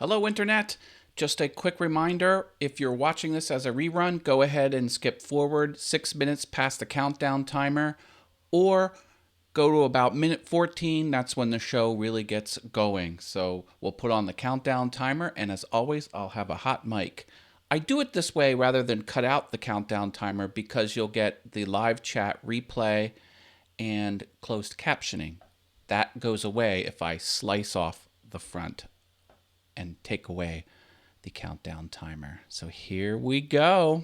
Hello, Internet. Just a quick reminder, if you're watching this as a rerun, go ahead and skip forward 6 minutes past the countdown timer, or go to about minute 14. That's when the show really gets going. So we'll put on the countdown timer, and as always, I'll have a hot mic. I do it this way rather than cut out the countdown timer because you'll get the live chat replay and closed captioning. That goes away if I slice off the front and take away the countdown timer. So here we go.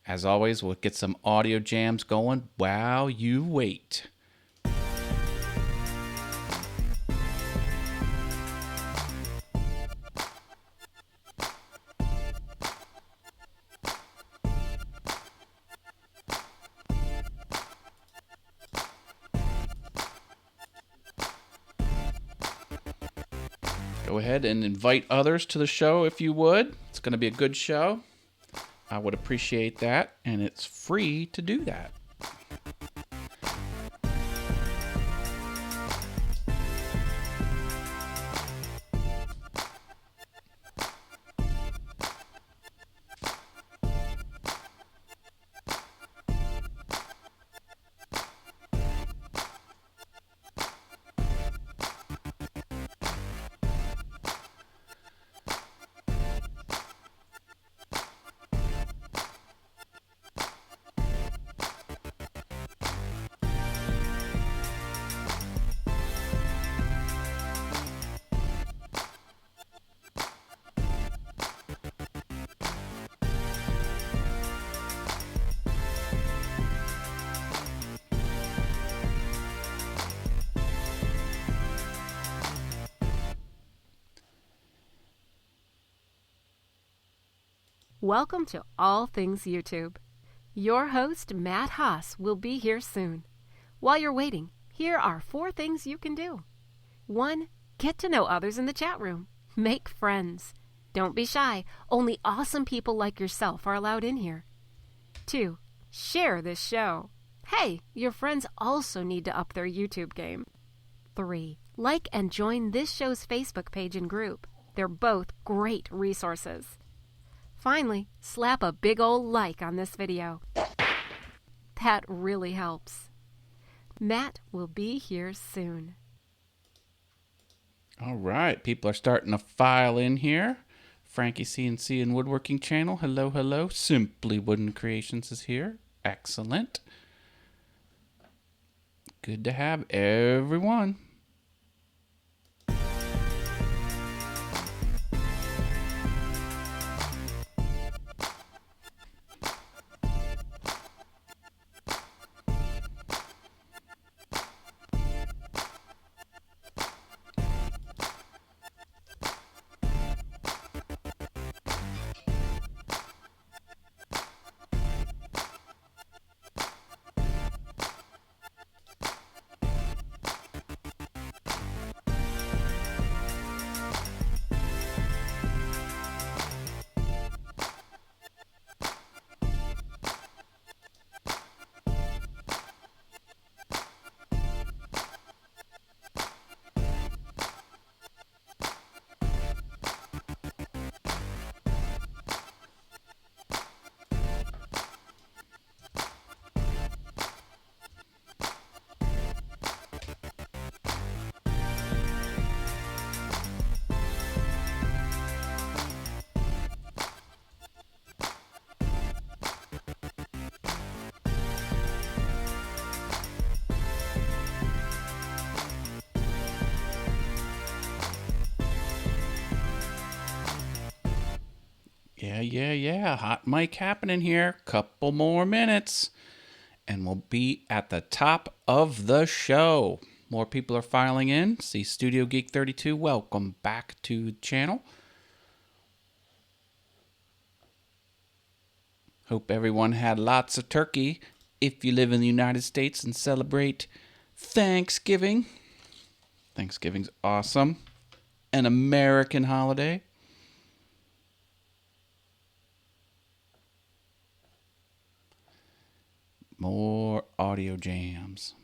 As always, we'll get some audio jams going while you wait. Go ahead and invite others to the show if you would. It's going to be a good show. I would appreciate that, and it's free to do that. Welcome to All Things YouTube. Your host, Matt Haas, will be here soon. While you're waiting, here are 4 things you can do. 1. Get to know others in the chat room. Make friends. Don't be shy. Only awesome people like yourself are allowed in here. 2. Share this show. Hey, your friends also need to up their YouTube game. 3. Like and join this show's Facebook page and group. They're both great resources. Finally, slap a big ol' like on this video. That really helps. Matt will be here soon. All right, people are starting to file in here. Frankie CNC and Woodworking Channel, hello, hello. Simply Wooden Creations is here. Excellent. Good to have everyone. Yeah. Hot mic happening here. Couple more minutes. And we'll be at the top of the show. More people are filing in. See Studio Geek 32. Welcome back to the channel. Hope everyone had lots of turkey if you live in the United States and celebrate Thanksgiving. Thanksgiving's awesome. An American holiday. More audio jams.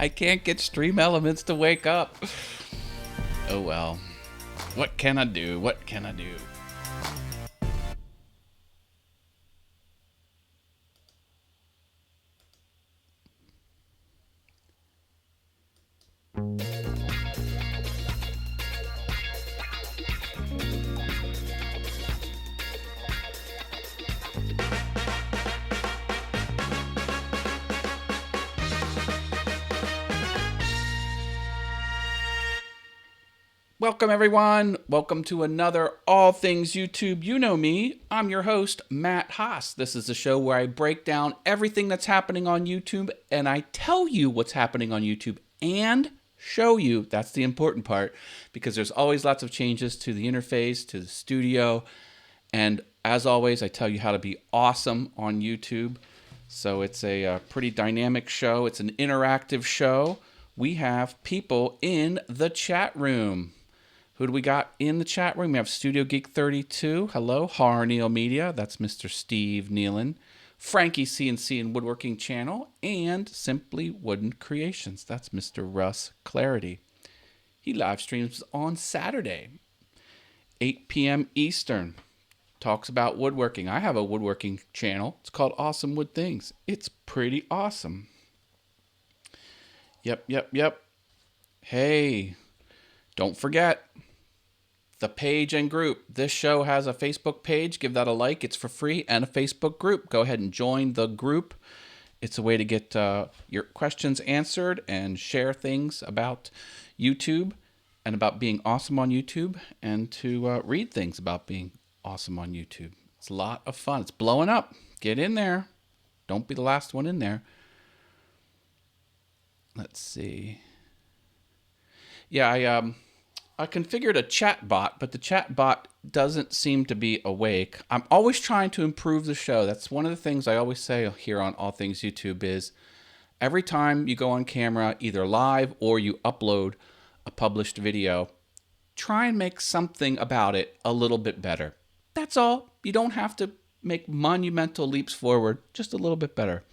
I can't get Stream Elements to wake up. Oh well. What can I do? What can I do? Welcome, everyone. Welcome to another All Things YouTube. You know me. I'm your host, Matt Haas. This is the show where I break down everything that's happening on YouTube, and I tell you what's happening on YouTube and show you. That's the important part, because there's always lots of changes to the interface, to the studio, and as always, I tell you how to be awesome on YouTube. So it's a pretty dynamic show. It's an interactive show. We have people in the chat room. Who do we got in the chat room? We have Studio Geek 32. Hello. Harneal Media. That's Mr. Steve Nealon. Frankie CNC and Woodworking Channel. And Simply Wooden Creations. That's Mr. Russ Clarity. He live streams on Saturday, 8 p.m. Eastern. Talks about woodworking. I have a woodworking channel. It's called Awesome Wood Things. It's pretty awesome. Yep. Hey, don't forget the page and group. This show has a Facebook page. Give that a like. It's for free, and a Facebook group. Go ahead and join the group. It's a way to get your questions answered and share things about YouTube and about being awesome on YouTube, and to read things about being awesome on YouTube. It's a lot of fun. It's blowing up. Get in there. Don't be the last one in there. Let's see. Yeah, I configured a chat bot, but the chat bot doesn't seem to be awake. I'm always trying to improve the show. That's one of the things I always say here on All Things YouTube is every time you go on camera, either live or you upload a published video, try and make something about it a little bit better. That's all. You don't have to make monumental leaps forward, just a little bit better.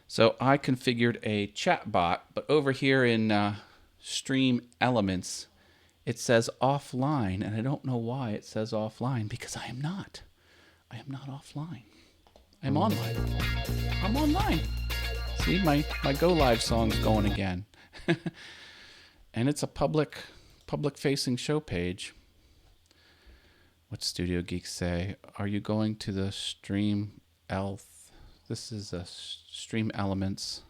So I configured a chat bot, but over here in Stream Elements, it says offline, and I don't know why it says offline, because I am not. I am not offline. I'm online. I'm online. See, my Go Live song's going again. And it's a public-facing show page. What Studio Geeks say? Are you going to the Stream This is a Stream Elements.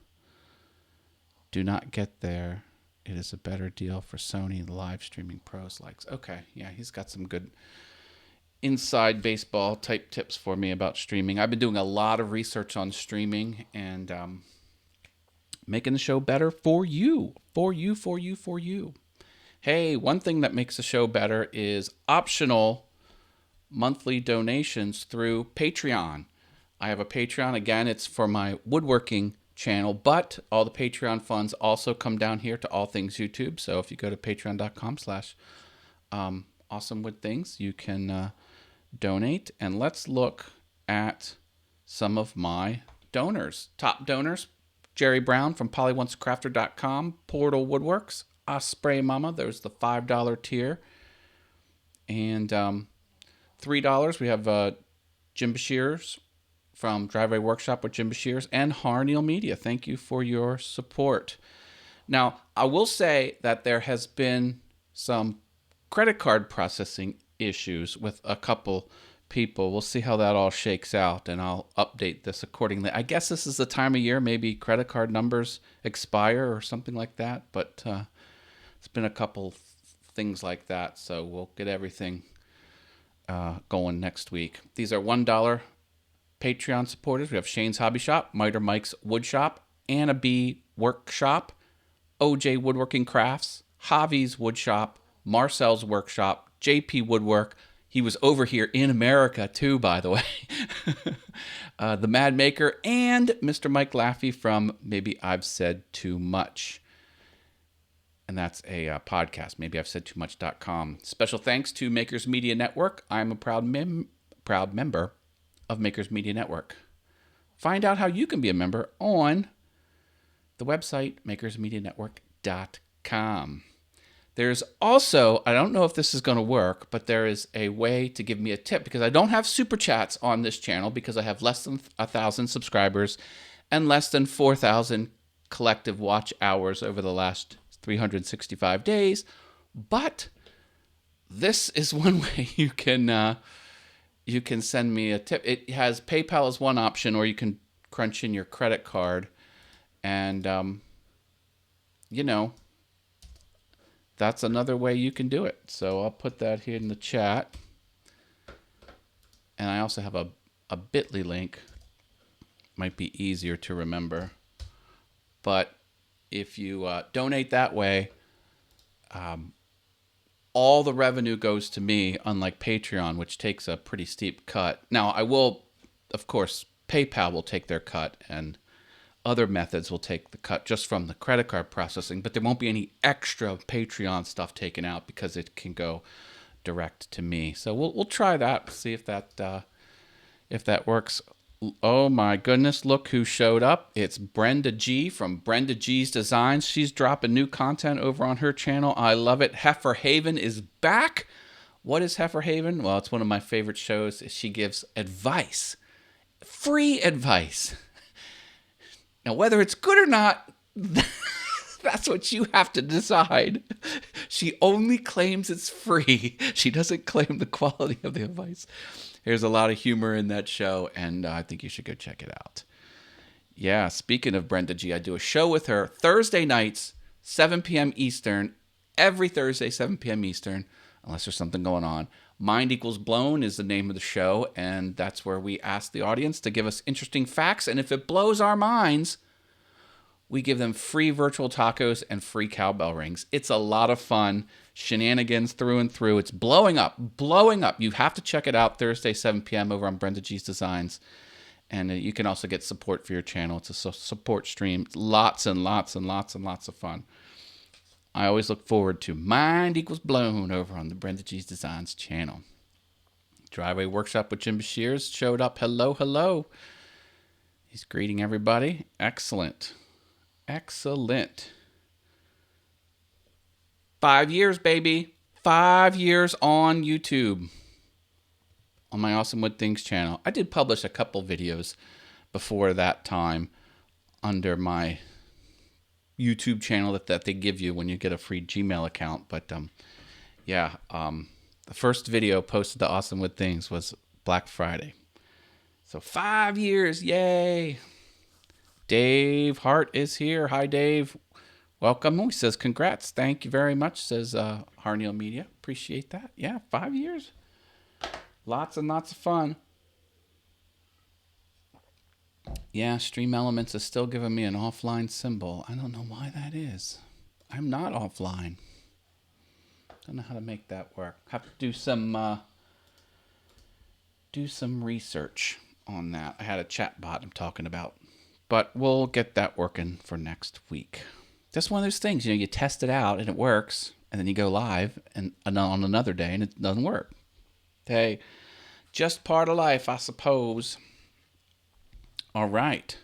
Do not get there. It is a better deal for Sony live streaming pros likes. Okay, yeah, he's got some good inside baseball type tips for me about streaming. I've been doing a lot of research on streaming and making the show better for you. For you. Hey, one thing that makes the show better is optional monthly donations through Patreon. I have a Patreon. Again, it's for my woodworking channel, but all the Patreon funds also come down here to All Things YouTube. So if you go to patreon.com/awesomewoodthings, you can donate. And let's look at some of my donors. Top donors: Jerry Brown from pollyonce-crafter.com, Portal Woodworks, Osprey Mama. There's the $5 tier. And $3, we have Jim Bashir's from Driveway Workshop with Jim Bashir's, and Harneal Media. Thank you for your support. Now, I will say that there has been some credit card processing issues with a couple people. We'll see how that all shakes out, and I'll update this accordingly. I guess this is the time of year maybe credit card numbers expire or something like that, but it's been a couple things like that, so we'll get everything going next week. These are $1 Patreon supporters. We have Shane's Hobby Shop, Miter Mike's Wood Shop, Anna B Workshop, OJ Woodworking Crafts, Javi's Wood Shop, Marcel's Workshop, JP Woodwork. He was over here in America too, by the way. The Mad Maker, and Mr. Mike Laffey from Maybe I've Said Too Much. And that's a podcast, Maybe I've Said Too Much.com. Special thanks to Makers Media Network. I'm a proud member of Makers Media Network. Find out how you can be a member on the website, makersmedianetwork.com. There's also, I don't know if this is going to work, but there is a way to give me a tip because I don't have super chats on this channel because I have less than 1,000 subscribers and less than 4,000 collective watch hours over the last 365 days. But this is one way you can send me a tip. It has PayPal as one option, or you can crunch in your credit card, and you know, that's another way you can do it. So I'll put that here in the chat. And I also have a bit.ly link. Might be easier to remember. But if you donate that way, all the revenue goes to me, unlike Patreon, which takes a pretty steep cut. Now, I will, of course, PayPal will take their cut, and other methods will take the cut just from the credit card processing, but there won't be any extra Patreon stuff taken out because it can go direct to me. So we'll try that, see if that works. Oh my goodness, look who showed up. It's Brenda G from Brenda G's Designs. She's dropping new content over on her channel. I love it. Heifer Haven is back. What is Heifer Haven? Well, it's one of my favorite shows. She gives advice, free advice. Now, whether it's good or not, that's what you have to decide. She only claims it's free. She doesn't claim the quality of the advice. There's a lot of humor in that show, and I think you should go check it out. Yeah, speaking of Brenda G, I do a show with her Thursday nights, 7 p.m. Eastern, every Thursday, 7 p.m. Eastern, unless there's something going on. Mind Equals Blown is the name of the show, and that's where we ask the audience to give us interesting facts, and if it blows our minds, we give them free virtual tacos and free cowbell rings. It's a lot of fun, shenanigans through and through. It's blowing up. You have to check it out Thursday, 7 p.m. over on Brenda G's Designs, and you can also get support for your channel. It's a support stream. Lots and lots and lots and lots of fun. I always look forward to Mind Equals Blown over on the Brenda G's Designs channel. Driveway Workshop with Jim Bashirs showed up. Hello, hello. He's greeting everybody. Excellent. 5 years, baby. 5 years on YouTube. On my Awesome Wood Things channel. I did publish a couple videos before that time under my YouTube channel that they give you when you get a free Gmail account. But the first video posted to Awesome Wood Things was Black Friday. So 5 years, yay! Dave Hart is here. Hi, Dave. Welcome. He says, congrats. Thank you very much, says Harneal Media. Appreciate that. Yeah, 5 years. Lots and lots of fun. Yeah, Stream Elements is still giving me an offline symbol. I don't know why that is. I'm not offline. Don't know how to make that work. Have to do some research on that. I had a chat bot I'm talking about. But we'll get that working for next week. Just one of those things, you test it out and it works, and then you go live and on another day and it doesn't work. Hey, just part of life, I suppose. All right.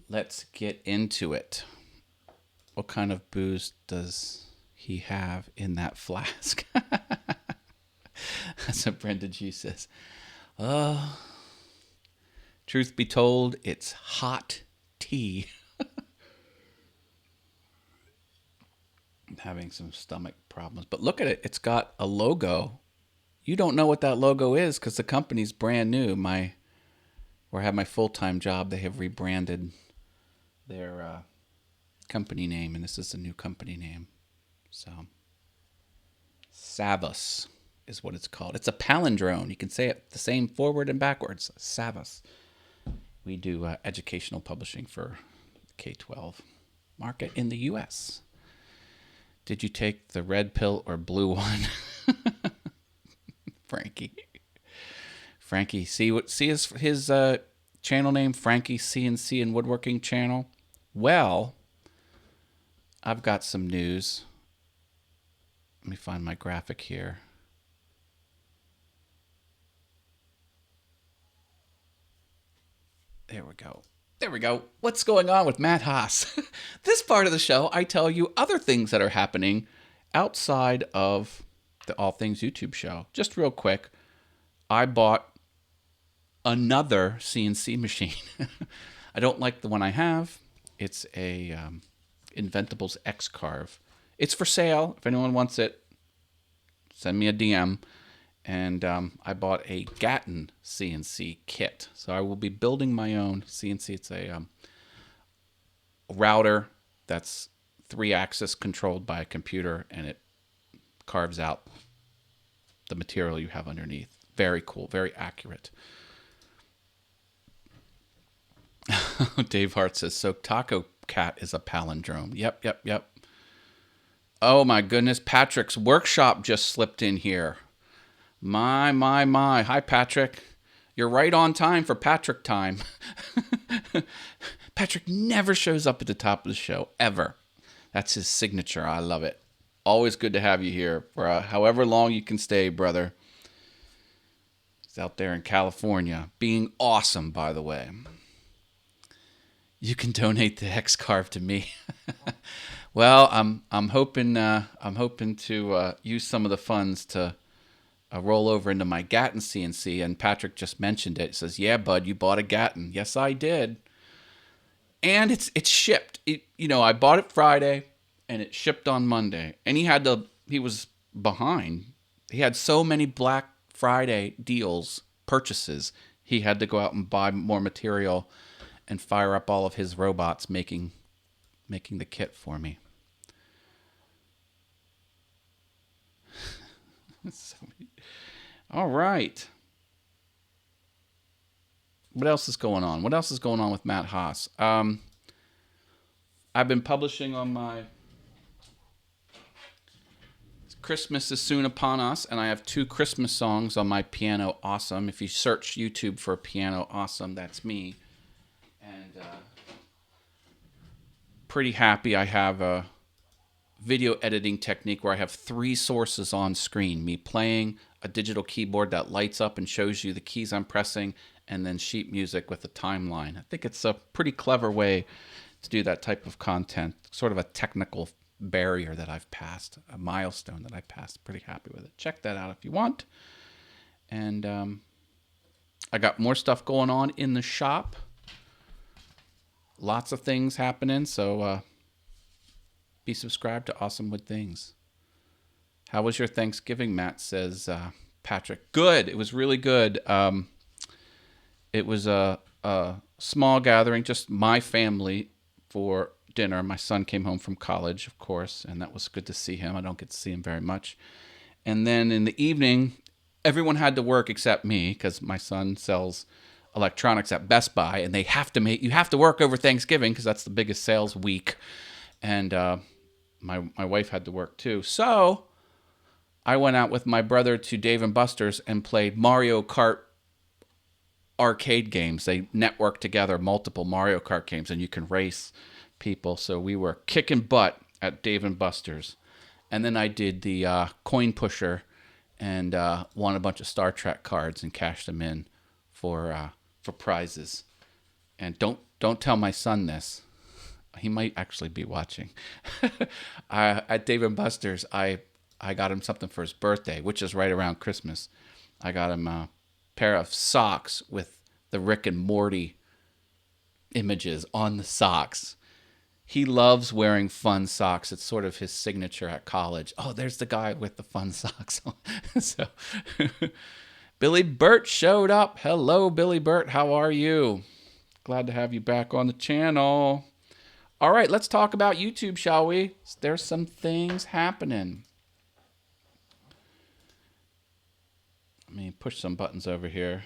Let's get into it. What kind of booze does he have in that flask? That's what Brenda G says. Oh, truth be told, it's hot tea. I'm having some stomach problems. But look at it. It's got a logo. You don't know what that logo is because the company's brand new. Where I have my full-time job, they have rebranded their company name, and this is the new company name. So, Savos is what it's called. It's a palindrome. You can say it the same forward and backwards. Savos. We do educational publishing for K-12 market in the U.S. Did you take the red pill or blue one? Frankie, see his channel name, Frankie CNC and Woodworking Channel? Well, I've got some news. Let me find my graphic here. There we go. There we go. What's going on with Matt Haas? This part of the show, I tell you other things that are happening outside of the All Things YouTube show. Just real quick, I bought another CNC machine. I don't like the one I have. It's a Inventables X Carve. It's for sale. If anyone wants it, send me a DM. And I bought a Gatton CNC kit. So I will be building my own CNC. It's a router that's 3-axis controlled by a computer, and it carves out the material you have underneath. Very cool, very accurate. Dave Hart says, so Taco Cat is a palindrome. Yep. Oh my goodness, Patrick's workshop just slipped in here. My. Hi, Patrick. You're right on time for Patrick time. Patrick never shows up at the top of the show, ever. That's his signature. I love it. Always good to have you here for however long you can stay, brother. He's out there in California, being awesome, by the way. You can donate the X Carve to me. Well, I'm hoping to use some of the funds to roll over into my Gatton CNC, and Patrick just mentioned it. He says, "Yeah, bud, you bought a Gatton." Yes, I did, and it's shipped. I bought it Friday, and it shipped on Monday. And he was behind. He had so many Black Friday deals purchases. He had to go out and buy more material and fire up all of his robots making the kit for me. All right. What else is going on? What else is going on with Matt Haas? I've been publishing on my Christmas is soon upon us, and I have 2 Christmas songs on my Piano Awesome. If you search YouTube for Piano Awesome, that's me. And pretty happy I have a video editing technique where I have 3 sources on screen. Me playing a digital keyboard that lights up and shows you the keys I'm pressing, and then sheet music with a timeline. I think it's a pretty clever way to do that type of content. Sort of a technical barrier that I've passed, a milestone that I've passed. Pretty happy with it. Check that out if you want. And I got more stuff going on in the shop. Lots of things happening, so be subscribed to Awesome Wood Things. How was your Thanksgiving, Matt? Says Patrick. Good. It was really good. It was a small gathering, just my family for dinner. My son came home from college, of course, and that was good to see him. I don't get to see him very much. And then in the evening, everyone had to work except me, because my son sells electronics at Best Buy, and you have to work over Thanksgiving because that's the biggest sales week. And my wife had to work too. So I went out with my brother to Dave & Buster's and played Mario Kart arcade games. They network together multiple Mario Kart games, and you can race people. So we were kicking butt at Dave & Buster's. And then I did the coin pusher and won a bunch of Star Trek cards and cashed them in for prizes. And don't tell my son this. He might actually be watching. At Dave & Buster's, I got him something for his birthday, which is right around Christmas. I got him a pair of socks with the Rick and Morty images on the socks. He loves wearing fun socks. It's sort of his signature at college. Oh, there's the guy with the fun socks on. So Billy Burt showed up. Hello, Billy Burt. How are you? Glad to have you back on the channel. All right, let's talk about YouTube, shall we? There's some things happening. Let me push some buttons over here.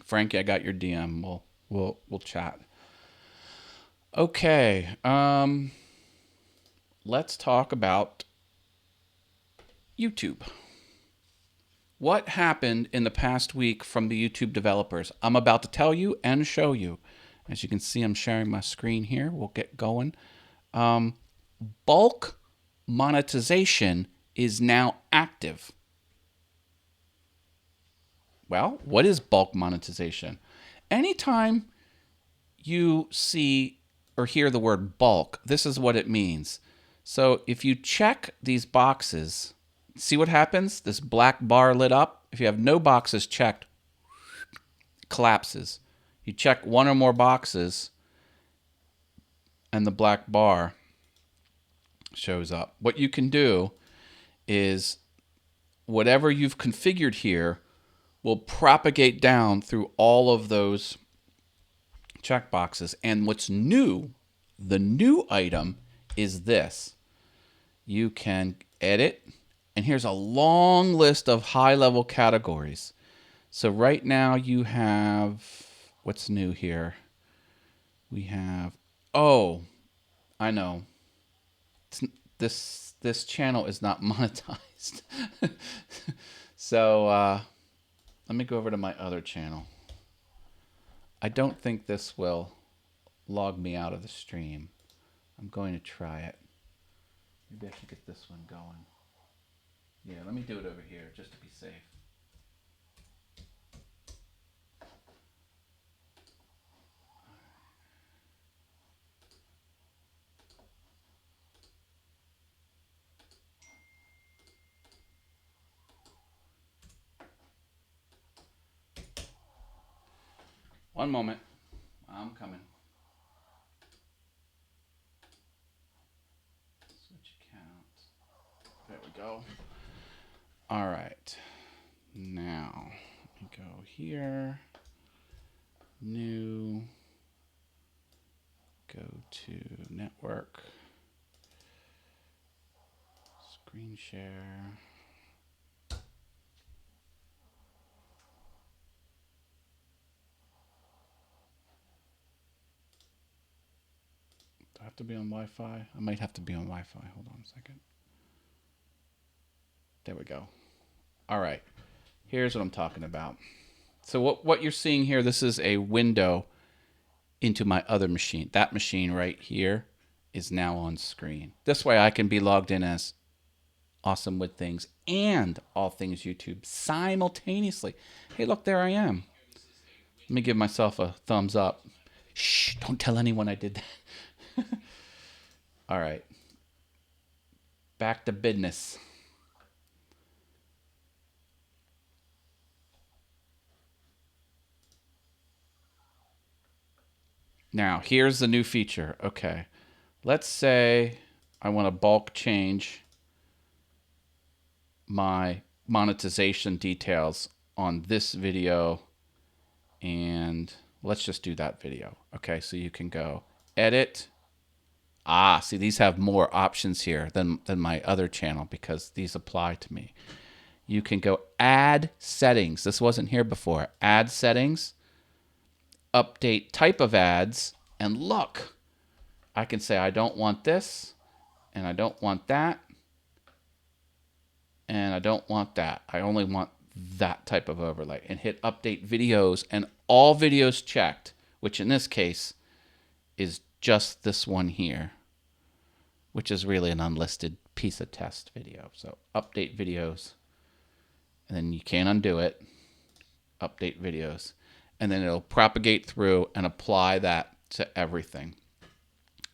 Frankie, I got your DM. We'll chat. Okay. Let's talk about YouTube. What happened in the past week from the YouTube developers? I'm about to tell you and show you. As you can see, I'm sharing my screen here. We'll get going. Bulk monetization is now active. Well, what is bulk monetization? Anytime you see or hear the word bulk, this is what it means. So if you check these boxes, see what happens? This black bar lit up. If you have no boxes checked, it collapses. You check one or more boxes, and the black bar shows up. What you can do is whatever you've configured here will propagate down through all of those checkboxes. And what's new, the new item is this. You can edit, and here's a long list of high-level categories. So right now you have, what's new here? We have, oh, I know. This channel is not monetized. So let me go over to my other channel. I don't think this will log me out of the stream. I'm going to try it. Maybe I should get this one going. Yeah, let me do it over here just to be safe. One moment. I'm coming. Switch account. There we go. All right. Now, let me go here. New. Go to network. Screen share. Do I have to be on Wi-Fi? I might have to be on Wi-Fi. Hold on a second. There we go. All right. Here's what I'm talking about. So what you're seeing here, this is a window into my other machine. That machine right here is now on screen. This way I can be logged in as Awesome Wood Things and All Things YouTube simultaneously. Hey, look, there I am. Let me give myself a thumbs up. Shh, don't tell anyone I did that. All right. Back to business. Now, here's the new feature. Okay. Let's say I want to bulk change my monetization details on this video, and let's just do that video. Okay, so you can go edit. See, these have more options here than my other channel because these apply to me. You can go add settings. This wasn't here before. Add settings, update type of ads, and look, I can say I don't want this, and I don't want that, and I don't want that. I only want that type of overlay, and hit update videos, and all videos checked, which in this case is just this one here, which is really an unlisted piece of test video. So update videos, and then you can't undo it. Update videos, and then it'll propagate through and apply that to everything.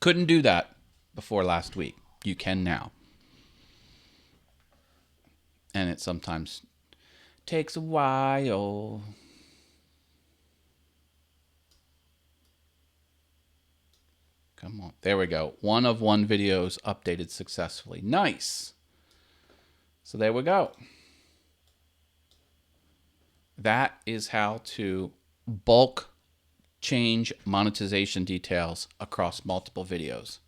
Couldn't do that before last week. You can now. And it sometimes takes a while. Come on. There we go. One of one videos updated successfully. Nice. So there we go. That is how to bulk change monetization details across multiple videos.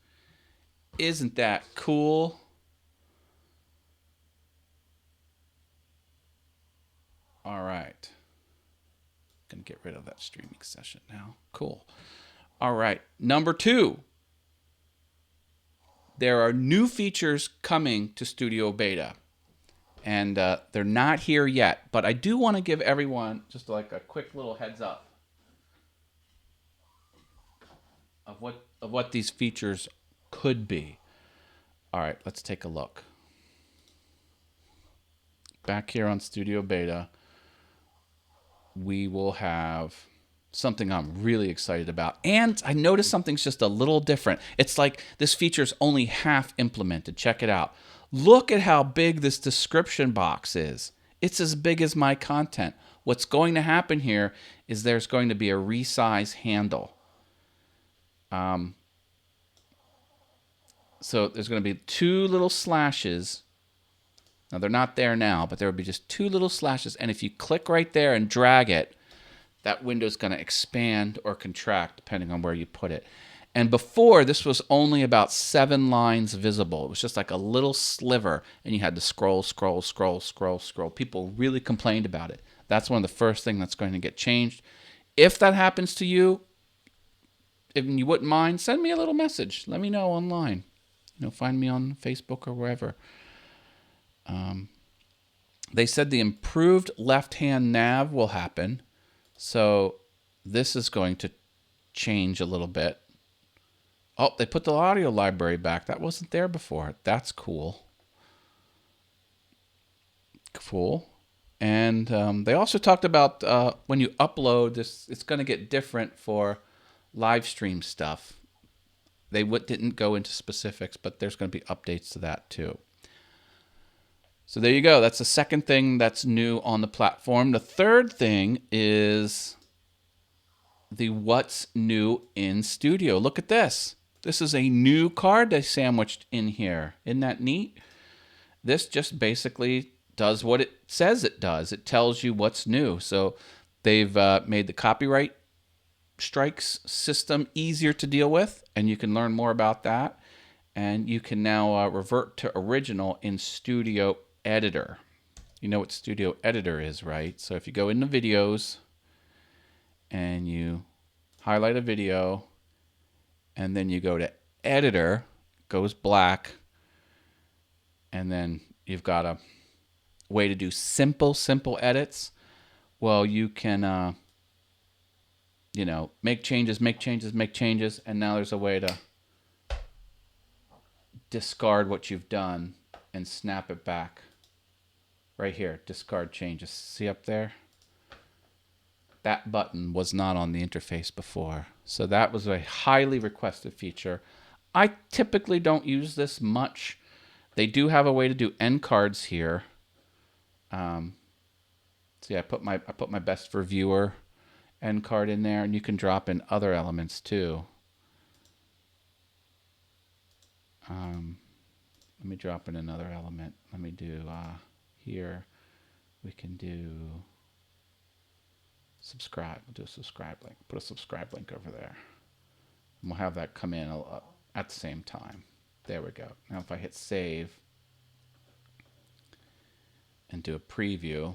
Isn't that cool? All right. Gonna get rid of that streaming session now. Cool. All right. Number 2. There are new features coming to Studio Beta. And they're not here yet, but I do want to give everyone just like a quick little heads up of what these features could be. All right, let's take a look. Back here on Studio Beta, we will have something I'm really excited about. And I noticed something's just a little different. It's like this feature's only half implemented. Check it out. Look at how big this description box is. It's as big as my content. What's going to happen here is there's going to be a resize handle. So there's going to be two little slashes. Now they're not there now, but there will be just two little slashes. And if you click right there and drag it, that window is going to expand or contract depending on where you put it. And before, this was only about 7 lines visible. It was just like a little sliver, and you had to scroll. People really complained about it. That's one of the first things that's going to get changed. If that happens to you, if you wouldn't mind, send me a little message. Let me know online. Find me on Facebook or wherever. They said the improved left-hand nav will happen. So this is going to change a little bit. Oh, they put the audio library back. That wasn't there before. That's cool. Cool. And they also talked about when you upload this, it's going to get different for live stream stuff. They didn't go into specifics, but there's going to be updates to that too. So there you go. That's the second thing that's new on the platform. The third thing is the what's new in studio. Look at this. This is a new card they sandwiched in here. Isn't that neat? This just basically does what it says it does. It tells you what's new. So they've made the copyright strikes system easier to deal with, and you can learn more about that. And you can now revert to original in Studio Editor. You know what Studio Editor is, right? So if you go into videos and you highlight a video, and then you go to Editor, goes black, and then you've got a way to do simple edits. Well, you can, make changes, and now there's a way to discard what you've done and snap it back. Right here, discard changes. See up there? That button was not on the interface before. So that was a highly requested feature. I typically don't use this much. They do have a way to do end cards here. See, I put my best for viewer end card in there, and you can drop in other elements too. Let me drop in another element. Let me do here. We can do subscribe. We'll do a subscribe link. Put a subscribe link over there. And we'll have that come in at the same time. There we go. Now if I hit save and do a preview,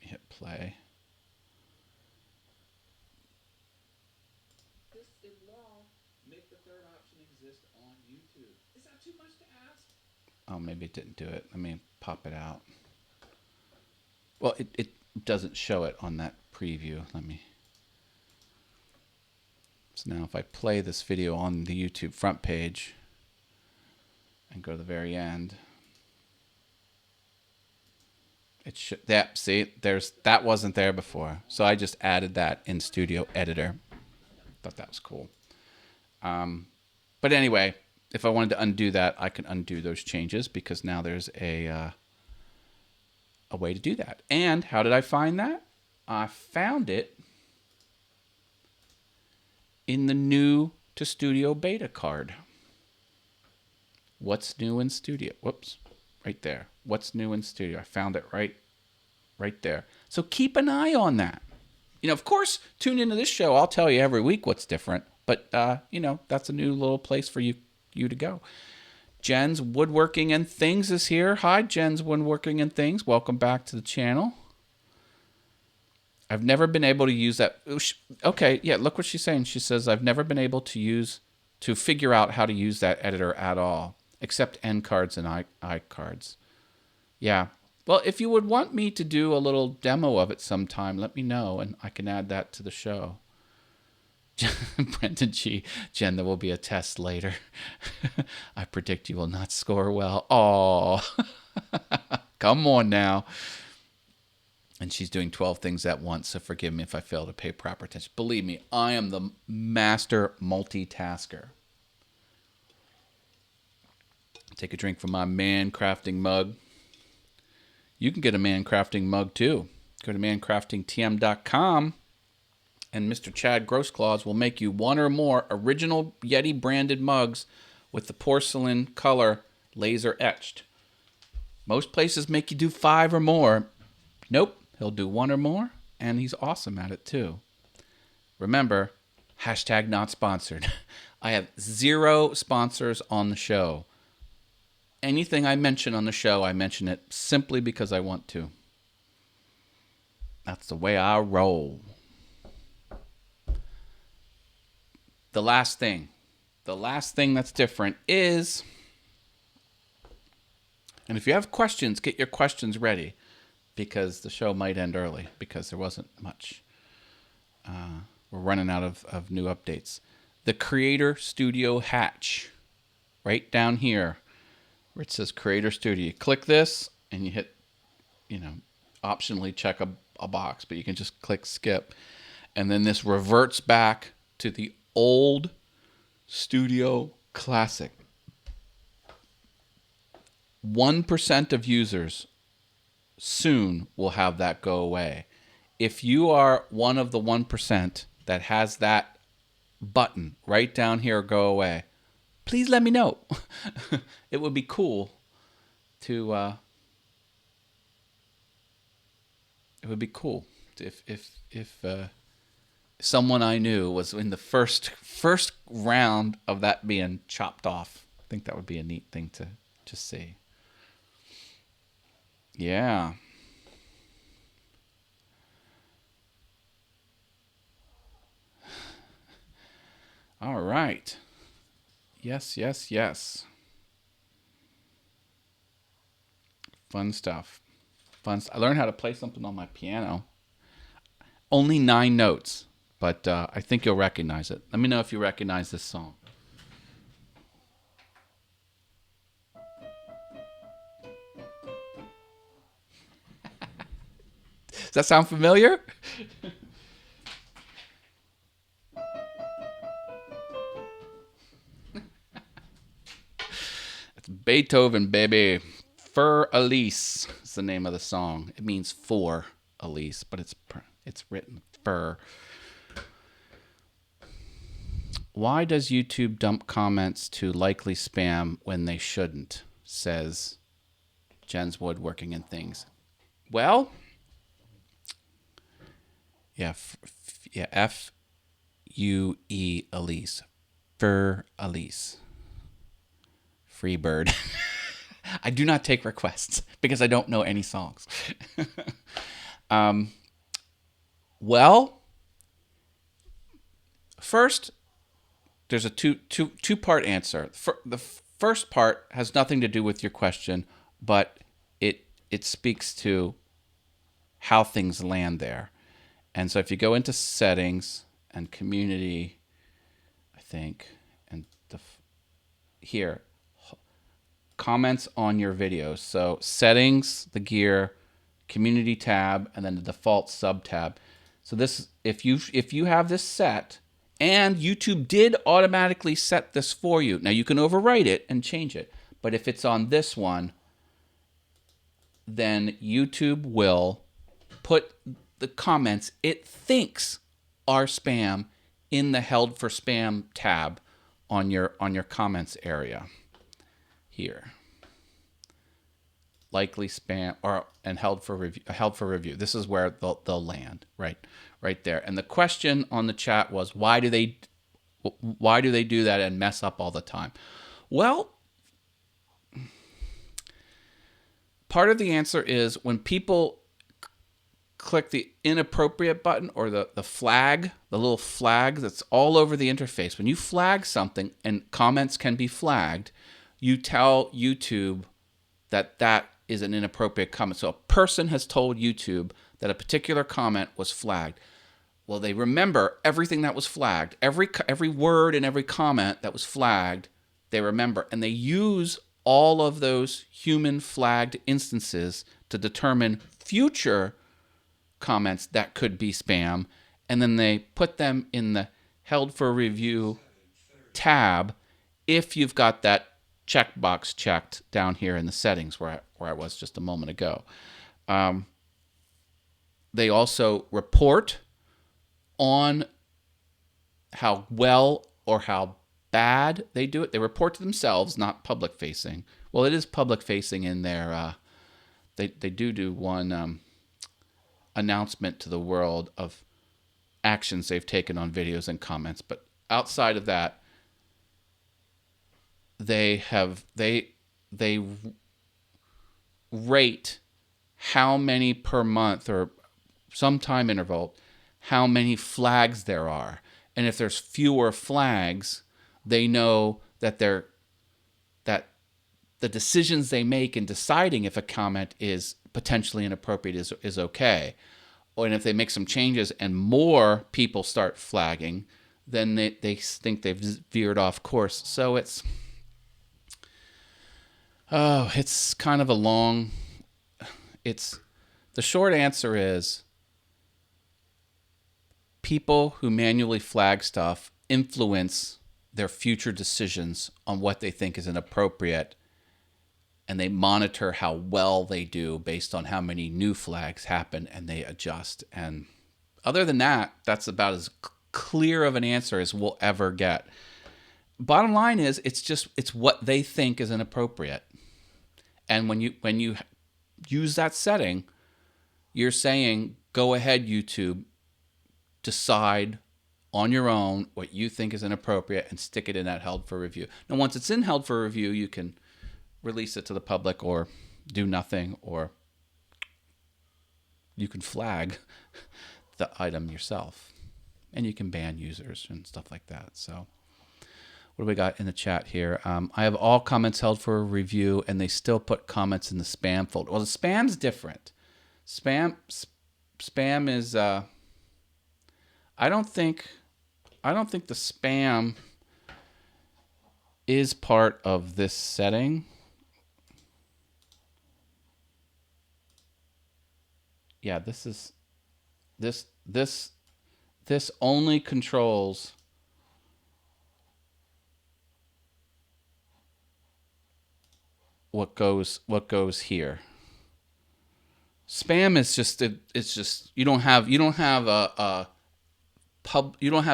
hit play. This is law. Make the third option exist on YouTube. Is that too much to ask? Oh, maybe it didn't do it. Let me pop it out. Well, it doesn't show it on that preview. So now if I play this video on the YouTube front page and go to the very end, it should, see, that wasn't there before. So I just added that in Studio Editor. Thought that was cool. But anyway, if I wanted to undo that, I can undo those changes because now there's a way to do that. And how did I find that? I found it in the new to Studio beta card. What's new in Studio? Whoops, right there. What's new in Studio? I found it right there. So keep an eye on that. Of course, tune into this show. I'll tell you every week what's different. But, that's a new little place for you to go. Jen's Woodworking and Things is here. Hi, Jen's Woodworking and Things. Welcome back to the channel. I've never been able to use that. Okay, yeah, look what she's saying. She says, I've never been able to figure out how to use that editor at all, except end cards and I cards. Yeah. Well, if you would want me to do a little demo of it sometime, let me know, and I can add that to the show. Brendan G. Jen, there will be a test later. I predict you will not score well. Oh, come on now. And she's doing 12 things at once, so forgive me if I fail to pay proper attention. Believe me, I am the master multitasker. Take a drink from my man crafting mug. You can get a man crafting mug too. Go to mancraftingtm.com and Mr. Chad Grossclaws will make you one or more original Yeti branded mugs with the porcelain color laser etched. Most places make you do 5 or more. Nope, he'll do 1 or more, and he's awesome at it too. Remember, hashtag not sponsored. I have 0 sponsors on the show. Anything I mention on the show, I mention it simply because I want to. That's the way I roll. The last thing that's different is, and if you have questions, get your questions ready because the show might end early because there wasn't much. We're running out of new updates. The Creator Studio hatch, right down here where it says Creator Studio. You click this and you hit, optionally check a box, but you can just click skip. And then this reverts back to the old Studio Classic. 1% of users soon will have that go away. If you are one of the 1% that has that button right down here, go away, please let me know. It would be cool to. It would be cool if someone I knew was in the first round of that being chopped off. I think that would be a neat thing to just see. Yeah. All right. Yes. Fun stuff. I learned how to play something on my piano. Only 9 notes, but I think you'll recognize it. Let me know if you recognize this song. Does that sound familiar? It's Beethoven, baby. Fur Elise is the name of the song. It means for Elise, but it's written fur. Why does YouTube dump comments to likely spam when they shouldn't? Says Jen's Woodworking and Things. Well, yeah, F-U-E Elise. Fur Elise. Free bird. I do not take requests because I don't know any songs. Well, first, there's a two-part answer. The first part has nothing to do with your question, but it speaks to how things land there. And so if you go into settings and community, I think, and here, comments on your videos. So settings, the gear, community tab, and then the default sub tab. So this, if you have this set, and YouTube did automatically set this for you. Now you can overwrite it and change it, but if it's on this one, then YouTube will put the comments it thinks are spam in the held for spam tab on your comments area. Here, likely spam and held for review. This is where they'll land, right there. And the question on the chat was, why do they do that and mess up all the time? Well, part of the answer is when people click the inappropriate button or the flag, the little flag that's all over the interface. When you flag something and comments can be flagged, you tell YouTube that is an inappropriate comment. So a person has told YouTube that a particular comment was flagged. Well, they remember everything that was flagged. Every word and every comment that was flagged, they remember. And they use all of those human flagged instances to determine future comments that could be spam, and then they put them in the held for review tab if you've got that checkbox checked down here in the settings where I was just a moment ago. They also report on how well or how bad they do it. They report to themselves, not public facing. Well, it is public facing in their. They do one announcement to the world of actions they've taken on videos and comments, but outside of that, they rate how many per month or some time interval, how many flags there are. And if there's fewer flags, they know that that the decisions they make in deciding if a comment is potentially inappropriate is okay. And if they make some changes and more people start flagging, then they think they've veered off course. So it's kind of a long. The short answer is people who manually flag stuff influence their future decisions on what they think is inappropriate, and they monitor how well they do based on how many new flags happen, and they adjust. And other than that, that's about as clear of an answer as we'll ever get. Bottom line is, it's what they think is inappropriate. And when you use that setting, you're saying, go ahead, YouTube, decide on your own what you think is inappropriate and stick it in that held for review. Now, once it's in held for review, you can release it to the public or do nothing, or you can flag the item yourself, and you can ban users and stuff like that. So what do we got in the chat here? I have all comments held for review, and they still put comments in the spam folder. Well, the spam's different. Spam is I don't think the spam is part of this setting. Yeah, this only controls what goes here. Spam is just it's just you don't have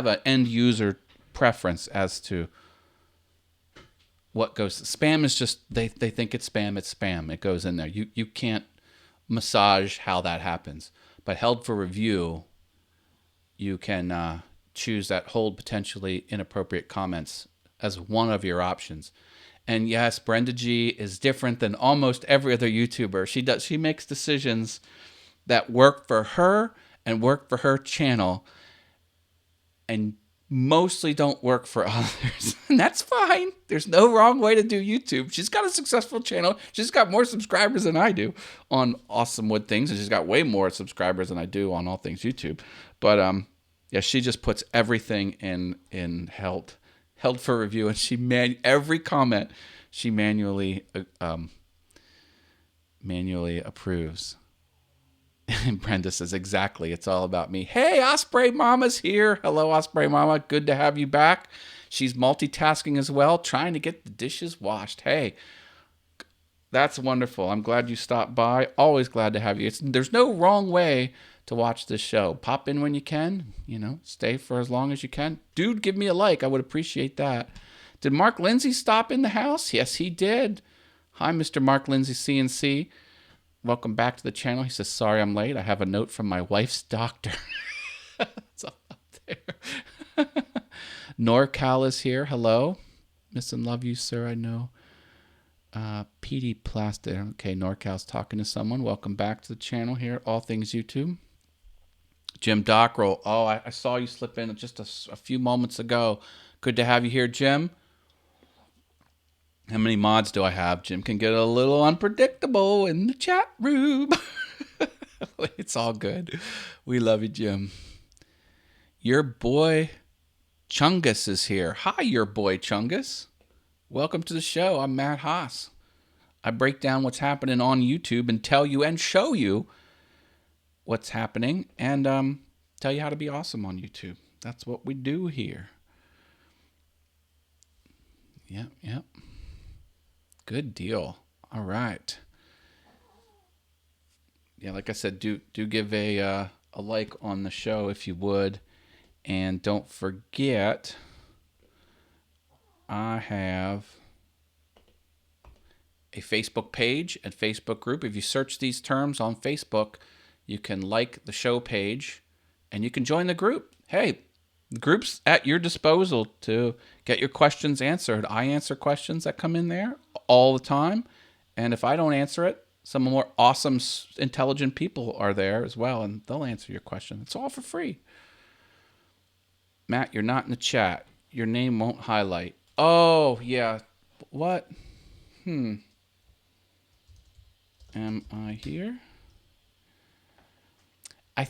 an end user preference as to what goes. Spam is just they think it's spam. It goes in there. You can't massage how that happens. But held for review, you can choose that hold potentially inappropriate comments as one of your options. And yes, Brenda G is different than almost every other YouTuber. She makes decisions that work for her and work for her channel, and mostly don't work for others. And that's fine. There's no wrong way to do YouTube. She's got a successful channel. She's got more subscribers than I do on Awesome Wood Things, and she's got way more subscribers than I do on all things YouTube. But yeah, she just puts everything in held for review, and every comment she manually approves. And Brenda says, exactly, it's all about me. Hey, Osprey Mama's here. Hello, Osprey Mama. Good to have you back. She's multitasking as well, trying to get the dishes washed. Hey, that's wonderful. I'm glad you stopped by. Always glad to have you. There's no wrong way to watch this show. Pop in when you can. Stay for as long as you can. Dude, give me a like. I would appreciate that. Did Mark Lindsay stop in the house? Yes, he did. Hi, Mr. Mark Lindsay, CNC. Welcome back to the channel. He says, sorry I'm late. I have a note from my wife's doctor. It's all up there. NorCal is here. Hello. Miss and love you, sir. I know. PD Plastic. Okay, NorCal's talking to someone. Welcome back to the channel here. All Things YouTube. Jim Dockrell. Oh, I saw you slip in just a few moments ago. Good to have you here, Jim. How many mods do I have? Jim can get a little unpredictable in the chat room. It's all good. We love you, Jim. Your boy Chungus is here. Hi, your boy Chungus. Welcome to the show. I'm Matt Haas. I break down what's happening on YouTube and tell you and show you what's happening and tell you how to be awesome on YouTube. That's what we do here. Yep, yep. Good deal. All right. Yeah, like I said, do give a like on the show if you would, and don't forget, I have a Facebook page and Facebook group. If you search these terms on Facebook, you can like the show page, and you can join the group. Hey, the group's at your disposal to get your questions answered. I answer questions that come in there all the time, and if I don't answer it, some more awesome, intelligent people are there as well, and they'll answer your question. It's all for free. Matt, you're not in the chat. Your name won't highlight. Oh, yeah. What? Am I here? I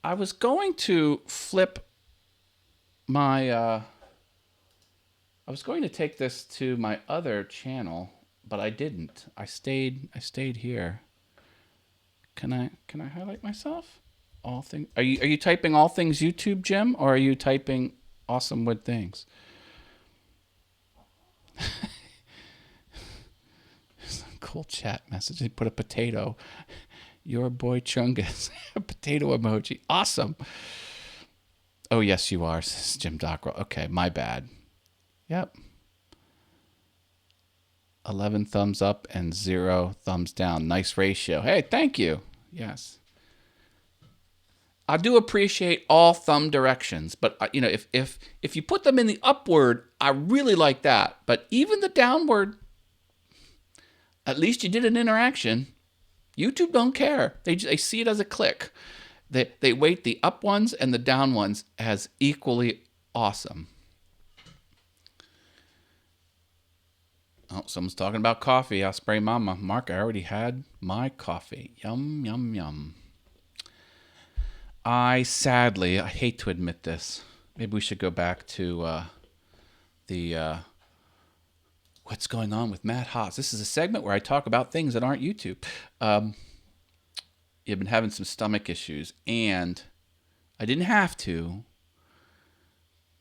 I was going to flip my I was going to take this to my other channel, but I didn't. I stayed here. Can I highlight myself? All things. Are you typing all things YouTube, Jim, or are you typing awesome wood things? Cool chat message. They put a potato. Your boy Chungus. A potato emoji. Awesome. Oh, yes, you are, says Jim Dockrell. Okay, my bad. Yep. 11 thumbs up and 0 thumbs down. Nice ratio. Hey, thank you. Yes. I do appreciate all thumb directions, but if you put them in the upward, I really like that. But even the downward, at least you did an interaction. YouTube don't care. They see it as a click. They weight the up ones and the down ones as equally awesome. Oh, someone's talking about coffee. I'll spray mama. Mark, I already had my coffee. Yum, yum, yum. I hate to admit this. Maybe we should go back to the what's going on with Matt Haas. This is a segment where I talk about things that aren't YouTube. You've been having some stomach issues, and I didn't have to,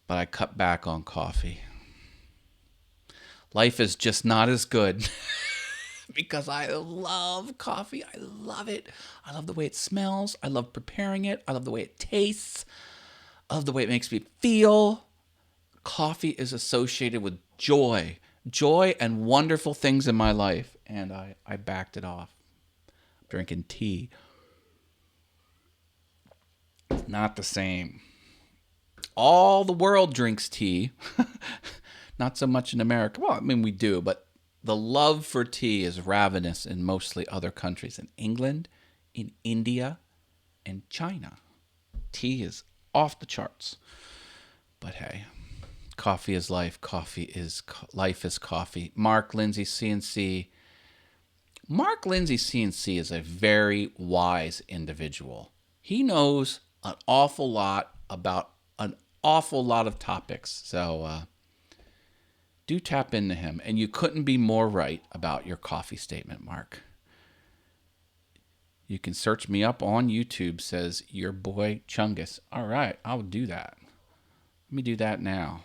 but I cut back on coffee. Life is just not as good because I love coffee. I love it. I love the way it smells. I love preparing it. I love the way it tastes. I love the way it makes me feel. Coffee is associated with joy and wonderful things in my life, and I backed it off. I'm drinking tea. It's not the same. All the world drinks tea. Not so much in America. Well, I mean, we do, but the love for tea is ravenous in mostly other countries. In England, in India, and China. Tea is off the charts. But hey, coffee is life. Life is coffee. Mark Lindsay, CNC. Mark Lindsay, CNC is a very wise individual. He knows an awful lot about an awful lot of topics. So, do tap into him, and you couldn't be more right about your coffee statement, Mark. You can search me up on YouTube, says your boy Chungus. All right, I'll do that. Let me do that now.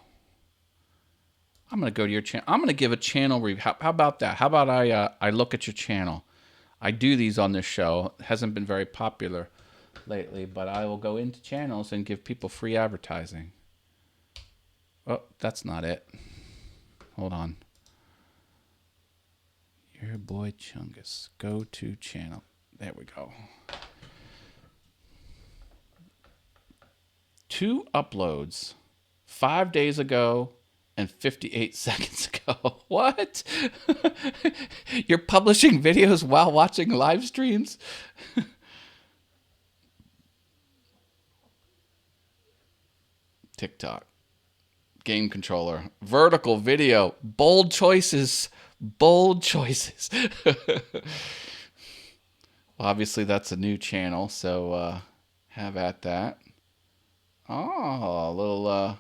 I'm going to go to your channel. I'm going to give a channel review. How about that? How about I look at your channel? I do these on this show. It hasn't been very popular lately, but I will go into channels and give people free advertising. Oh, that's not it. Hold on. Your boy Chungus. Go to channel. There we go. 2 uploads 5 days ago and 58 seconds ago. What? You're publishing videos while watching live streams? TikTok. Game controller, vertical video, bold choices. Well, obviously that's a new channel, so have at that. Oh, a little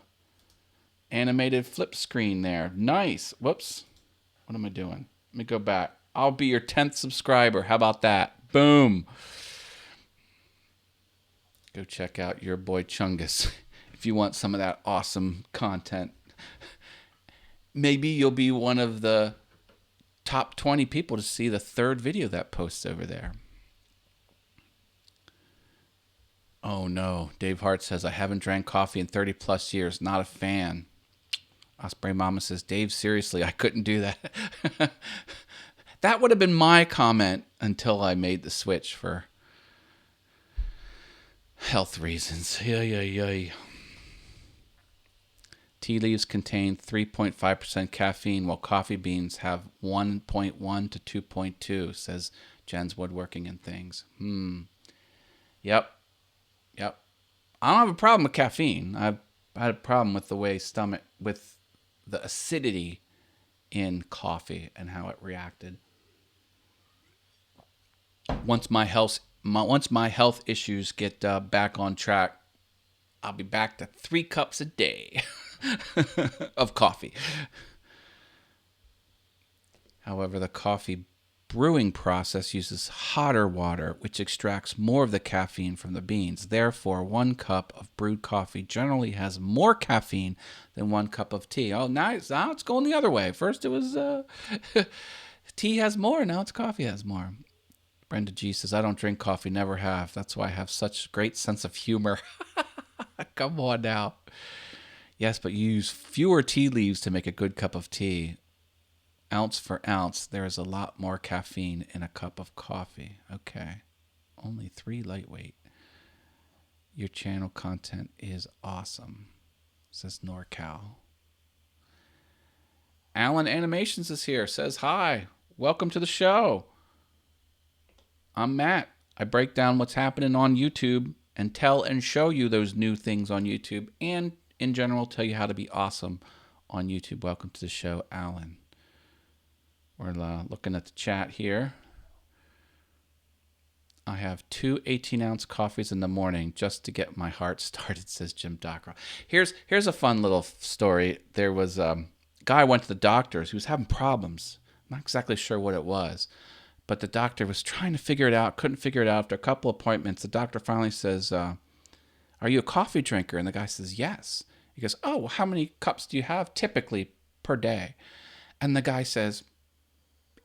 animated flip screen there. Nice. Whoops. What am I doing? Let me go back. I'll be your 10th subscriber. How about that? Boom. Go check out your boy Chungus if you want some of that awesome content. Maybe you'll be one of the top 20 people to see the third video that posts over there. Oh no, Dave Hart says, I haven't drank coffee in 30 plus years. Not a fan. Osprey Mama says, Dave, seriously, I couldn't do that. That would have been my comment until I made the switch for health reasons. Yay. Tea leaves contain 3.5% caffeine, while coffee beans have 1.1 to 2.2, says Jen's Woodworking and Things. Yep. I don't have a problem with caffeine. I've had a problem with with the acidity in coffee and how it reacted. Once my health issues get back on track, I'll be back to 3 cups a day of coffee. However, the coffee brewing process uses hotter water, which extracts more of the caffeine from the beans. Therefore, 1 cup of brewed coffee generally has more caffeine than 1 cup of tea. Oh, now it's going the other way. First it was tea has more, now it's coffee has more. Brenda G says, I don't drink coffee, never have. That's why I have such great sense of humor. Come on now. Yes, but you use fewer tea leaves to make a good cup of tea. Ounce for ounce, there is a lot more caffeine in a cup of coffee. Okay. Only 3 lightweight. Your channel content is awesome, says NorCal. Alan Animations is here, says hi. Welcome to the show. I'm Matt. I break down what's happening on YouTube and tell and show you those new things on YouTube, and in general tell you how to be awesome on YouTube. Welcome to the show, Alan. We're looking at the chat here. I have 2 18-ounce coffees in the morning just to get my heart started, says Jim Dockrell. Here's a fun little story. There was a guy went to the doctor's who was having problems. I'm not exactly sure what it was, but the doctor was trying to figure it out, couldn't figure it out. After a couple appointments, the doctor finally says, are you a coffee drinker? And the guy says, yes. He goes, oh, well, how many cups do you have typically per day? And the guy says,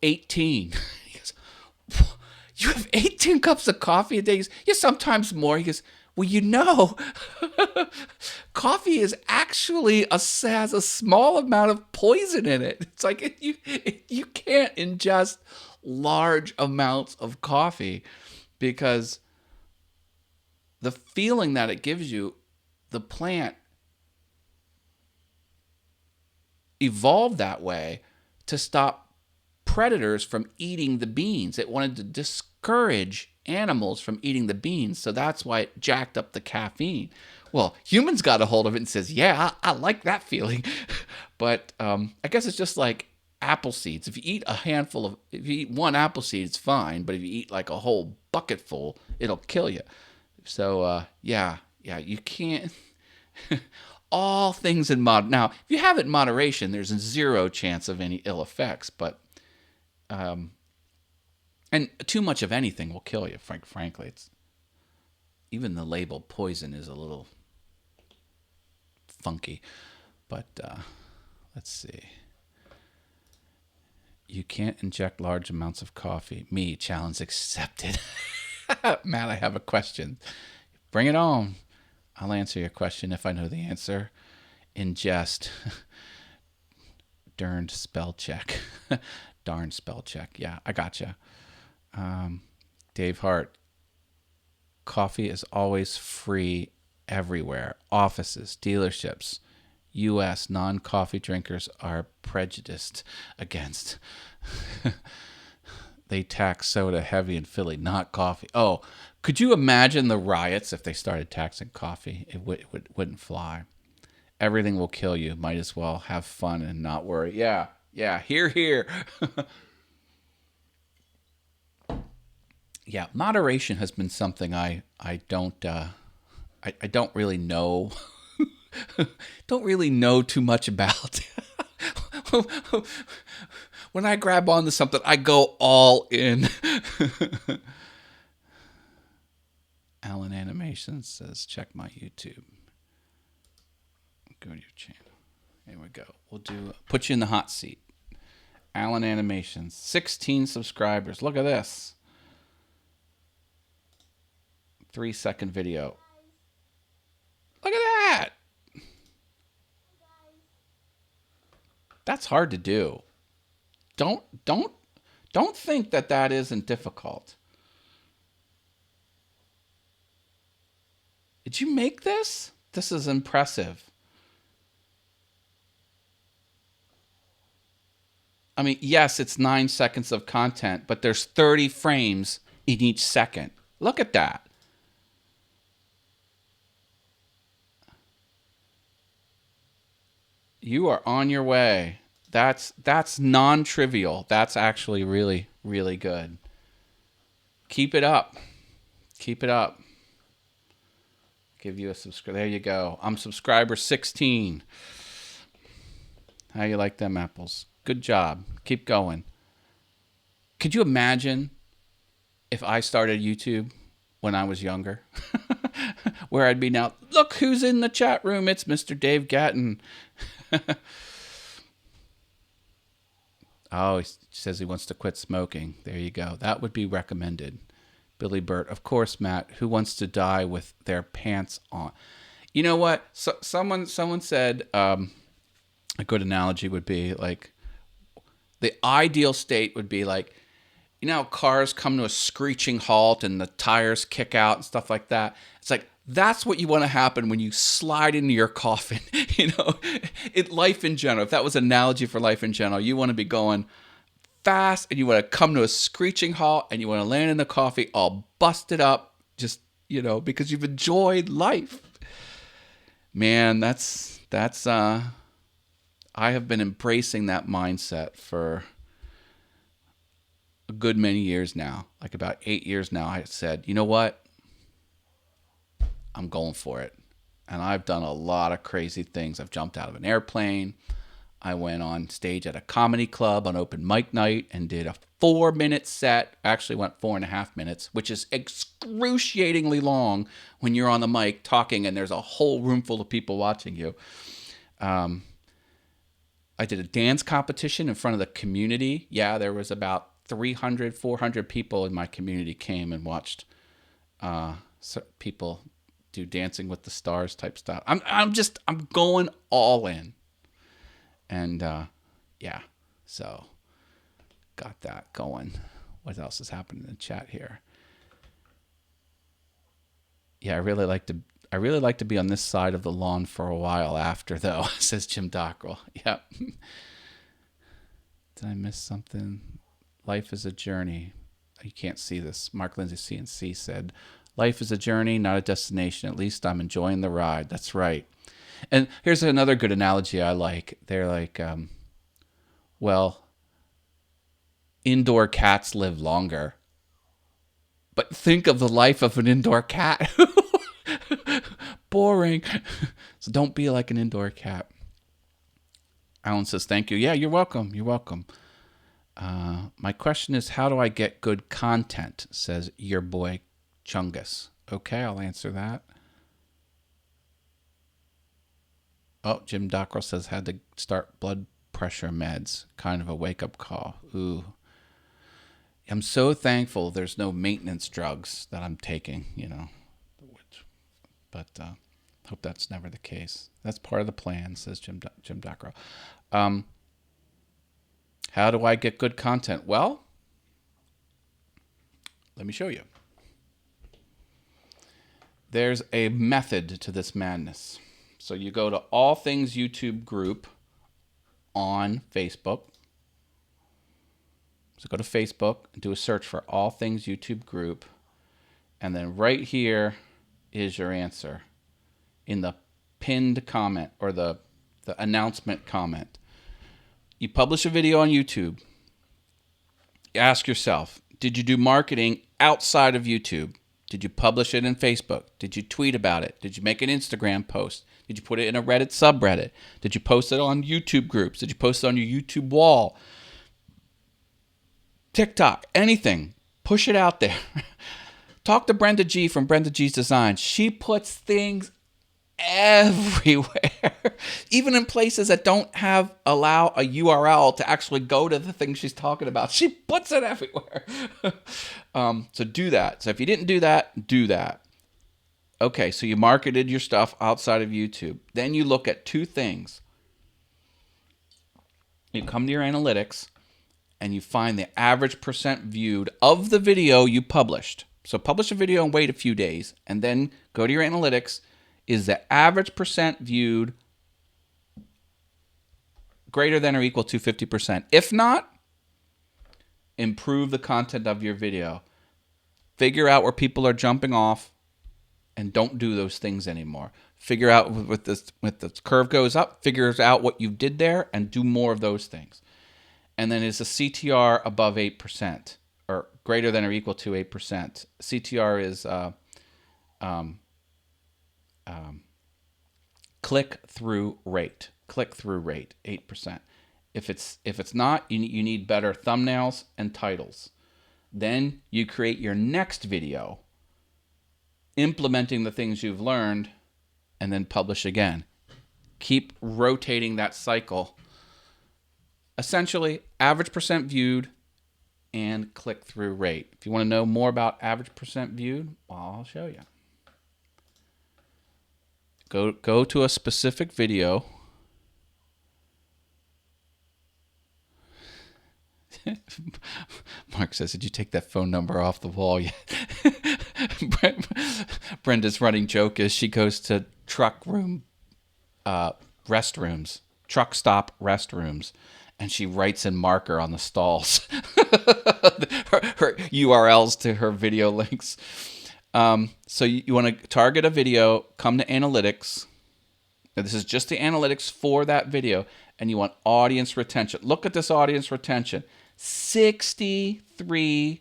18. He goes, you have 18 cups of coffee a day? He goes, yeah, sometimes more. He goes, well, you know, coffee is actually has a small amount of poison in it. It's like you can't ingest large amounts of coffee because the feeling that it gives you, the plant evolved that way to stop predators from eating the beans. It wanted to discourage animals from eating the beans, so that's why it jacked up the caffeine. Well, humans got a hold of it and says, yeah, I like that feeling. But I guess it's just like apple seeds. If you eat if you eat 1 apple seed, it's fine. But if you eat like a whole bucket full, it'll kill you. So yeah, you can't. All things in now, if you have it in moderation, there's 0 chance of any ill effects. But and too much of anything will kill you. Frankly, it's even the label poison is a little funky. But let's see. You can't inject large amounts of coffee. Me, challenge accepted. Matt, I have a question. Bring it on. I'll answer your question if I know the answer. Ingest. Darn spell check. Darn spell check. Yeah, I gotcha. Dave Hart. Coffee is always free everywhere. Offices, dealerships. U.S. non-coffee drinkers are prejudiced against. They tax soda heavy in Philly, not coffee. Oh, could you imagine the riots if they started taxing coffee? It wouldn't fly. Everything will kill you. Might as well have fun and not worry. Yeah, here. Yeah, moderation has been something I don't really know. Don't really know too much about. When I grab onto something, I go all in. Alan Animation says, check my YouTube. Go to your channel. Here we go. We'll put you in the hot seat. Alan Animations, 16 subscribers. Look at this. 3-second video. Look at that. That's hard to do. Don't think that isn't difficult. Did you make this? This is impressive. I mean, yes, it's 9 seconds of content, but there's 30 frames in each second. Look at that. You are on your way. That's non-trivial. That's actually really, really good. Keep it up. Keep it up. Give you a subscribe. There you go. I'm subscriber 16. How you like them apples? Good job. Keep going. Could you imagine if I started YouTube when I was younger? Where I'd be now, look who's in the chat room. It's Mr. Dave Gatton. Oh, he says he wants to quit smoking. There you go. That would be recommended. Billy Burt. Of course, Matt. Who wants to die with their pants on? You know what? So, someone said a good analogy would be like, the ideal state would be like, you know how cars come to a screeching halt and the tires kick out and stuff like that? It's like, that's what you want to happen when you slide into your coffin. You know, life in general, if that was an analogy for life in general, you want to be going fast and you want to come to a screeching halt and you want to land in the coffee all busted up, just, you know, because you've enjoyed life. Man, that's I have been embracing that mindset for a good many years now. Like about 8 years now, I said, you know what? I'm going for it. And I've done a lot of crazy things. I've jumped out of an airplane. I went on stage at a comedy club on open mic night and did a 4-minute set. Actually went 4.5 minutes, which is excruciatingly long when you're on the mic talking and there's a whole room full of people watching you. I did a dance competition in front of the community. Yeah, there was about 300, 400 people in my community came and watched people do Dancing with the Stars type stuff. I'm going all in. And yeah, so got that going. What else is happening in the chat here? Yeah, I really like to be on this side of the lawn for a while after, though, says Jim Dockrell. Yep. Did I miss something? Life is a journey. You can't see this. Mark Lindsay CNC said, life is a journey, not a destination. At least I'm enjoying the ride. That's right. And here's another good analogy I like. They're like, well, indoor cats live longer. But think of the life of an indoor cat. Boring. So don't be like an indoor cat. Alan says, thank you. Yeah, you're welcome. You're welcome. My question is, how do I get good content? Says your boy Chungus. Okay, I'll answer that. Oh, Jim Dockrell says, had to start blood pressure meds. Kind of a wake-up call. Ooh. I'm so thankful there's no maintenance drugs that I'm taking, you know. But hope that's never the case. That's part of the plan, says Jim Dockrell. How do I get good content? Well, let me show you. There's a method to this madness. So you go to All Things YouTube group on Facebook. So go to Facebook and do a search for All Things YouTube group. And then right here is your answer in the pinned comment or the announcement comment. You publish a video on YouTube. You ask yourself, did you do marketing outside of YouTube? Did you publish it in Facebook? Did you tweet about it? Did you make an Instagram post? Did you put it in a Reddit subreddit? Did you post it on YouTube groups? Did you post it on your YouTube wall? TikTok, anything. Push it out there. Talk to Brenda G from Brenda G's Design. She puts things everywhere, even in places that don't allow a URL to actually go to the thing she's talking about. She puts it everywhere. So do that. So if you didn't do that, do that. Okay, so you marketed your stuff outside of YouTube. Then you look at two things. You come to your analytics and you find the average percent viewed of the video you published. So publish a video and wait a few days, and then go to your analytics. Is the average percent viewed greater than or equal to 50%? If not, improve the content of your video. Figure out where people are jumping off and don't do those things anymore. Figure out with the curve goes up, figures out what you did there and do more of those things. And then is the CTR above 8% or greater than or equal to 8%? CTR is click-through rate. Click-through rate, 8%. If it's not, you need better thumbnails and titles. Then you create your next video, implementing the things you've learned, and then publish again. Keep rotating that cycle. Essentially, average percent viewed and click-through rate. If you want to know more about average percent viewed, well, I'll show you. Go to a specific video. Mark says, did you take that phone number off the wall yet? Brenda's running joke is she goes to truck stop restrooms, and she writes in marker on the stalls her URLs to her video links. So you want to target a video, come to analytics. Now, this is just the analytics for that video, and you want audience retention. Look at this audience retention. 63%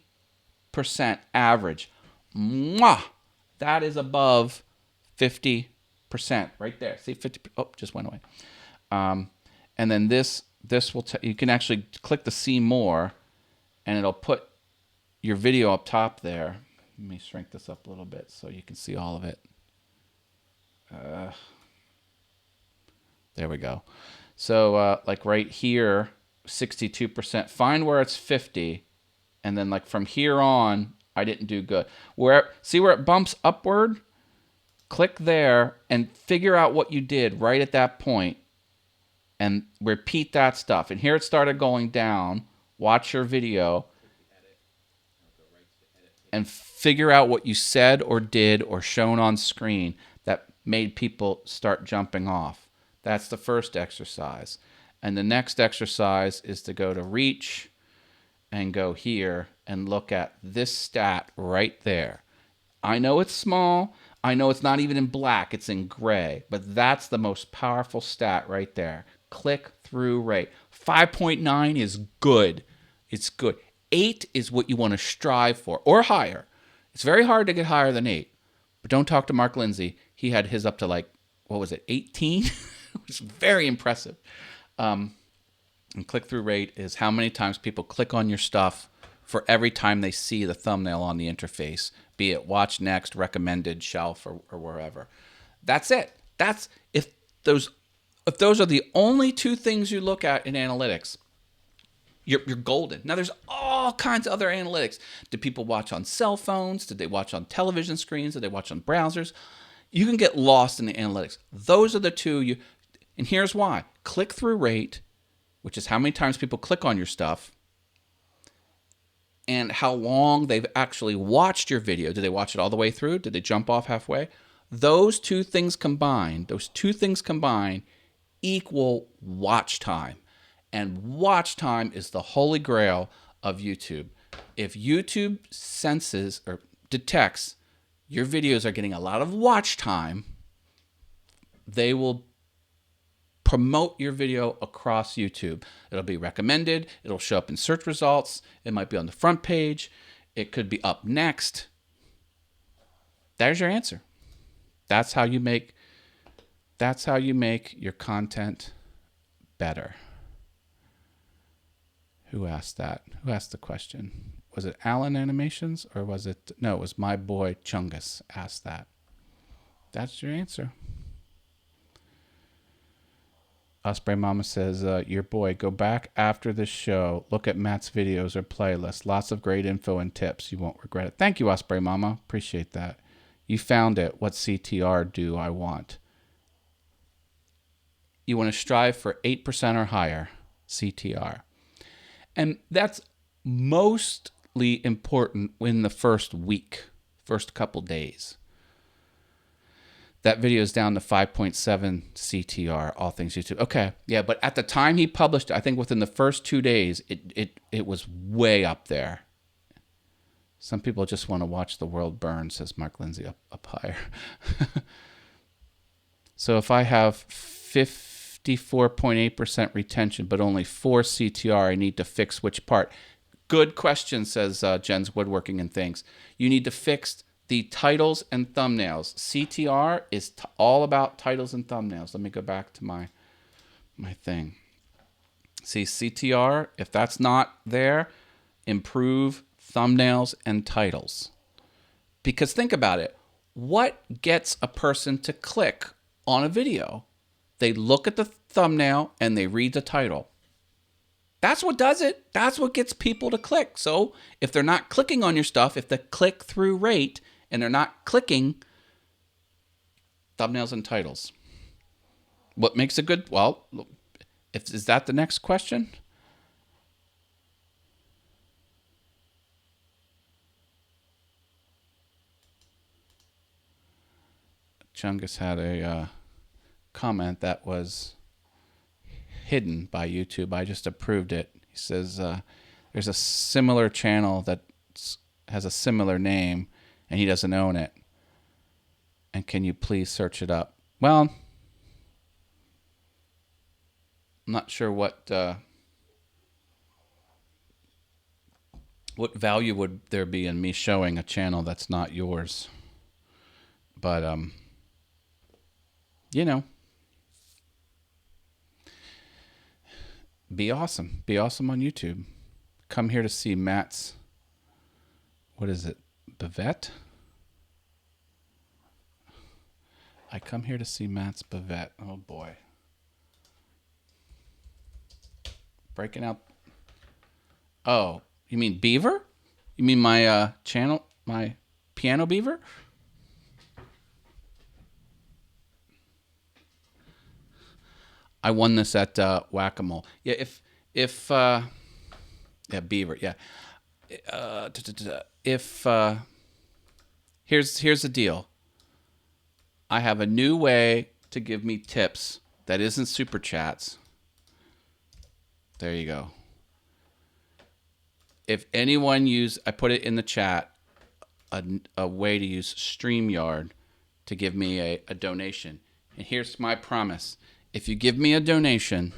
average. Mwah! That is above 50% right there. See, 50. Oh, just went away. And then this will you can actually click the see more, and it'll put your video up top there. Let me shrink this up a little bit so you can see all of it. There we go. So like right here, 62%. Find where it's 50, and then like from here on, I didn't do good. See where it bumps upward? Click there and figure out what you did right at that point, and repeat that stuff. And here it started going down. Watch your video and figure out what you said or did or shown on screen that made people start jumping off. That's the first exercise. And the next exercise is to go to reach and go here and look at this stat right there. I know it's small. I know it's not even in black. It's in gray. But that's the most powerful stat right there. Click-through rate. 5.9 is good. It's good. 8 is what you want to strive for, or higher. It's very hard to get higher than 8. But don't talk to Mark Lindsay. He had his up to 18? Which is very impressive. And click-through rate is how many times people click on your stuff for every time they see the thumbnail on the interface, be it watch next, recommended, shelf, or wherever. That's it. If those are the only two things you look at in analytics, you're golden. Now, there's all kinds of other analytics. Did people watch on cell phones? Did they watch on television screens? Did they watch on browsers? You can get lost in the analytics. Those are the two and here's why. Click-through rate, which is how many times people click on your stuff, and how long they've actually watched your video. Did they watch it all the way through? Did they jump off halfway? Those two things combined equal watch time. And watch time is the holy grail of YouTube. If YouTube senses or detects your videos are getting a lot of watch time, they will promote your video across YouTube. It'll be recommended. It'll show up in search results. It might be on the front page. It could be up next. There's your answer. That's how you make your content better. Who asked that? Who asked the question? Was it Alan Animations or was it? No, it was my boy Chungus asked that. That's your answer. Osprey Mama says, your boy, go back after this show. Look at Matt's videos or playlist. Lots of great info and tips. You won't regret it. Thank you, Osprey Mama. Appreciate that. You found it. What CTR do I want? You want to strive for 8% or higher CTR. And that's mostly important in the first week, first couple days. That video is down to 5.7 CTR, all things YouTube. Okay, yeah, but at the time he published it, I think within the first 2 days, it was way up there. Some people just want to watch the world burn, says Mark Lindsay up higher. So if I have 54.8% retention, but only 4 CTR, I need to fix which part? Good question, says Jen's Woodworking and Things. You need to fix the titles and thumbnails. CTR is all about titles and thumbnails. Let me go back to my thing. See, CTR, if that's not there, improve thumbnails and titles. Because think about it. What gets a person to click on a video? They look at the thumbnail and they read the title. That's what does it. That's what gets people to click. So if they're not clicking on your stuff, if the click-through rate and they're not clicking, thumbnails and titles. What makes a good, well, is that the next question? Chungus had a comment that was hidden by YouTube. I just approved it. He says there's a similar channel that has a similar name and he doesn't own it. And can you please search it up? Well, I'm not sure what value would there be in me showing a channel that's not yours. But you know, be awesome. Be awesome on YouTube. Come here to see Matt's, what is it, bavette? I come here to see Matt's bavette. Oh boy. Breaking out. Oh, you mean beaver? You mean my channel, my piano beaver? I won this at Whack-A-Mole. Yeah, yeah, beaver. Yeah. Here's the deal. I have a new way to give me tips that isn't super chats. There you go. If anyone I put it in the chat, a way to use StreamYard to give me a donation. And here's my promise. If you give me a donation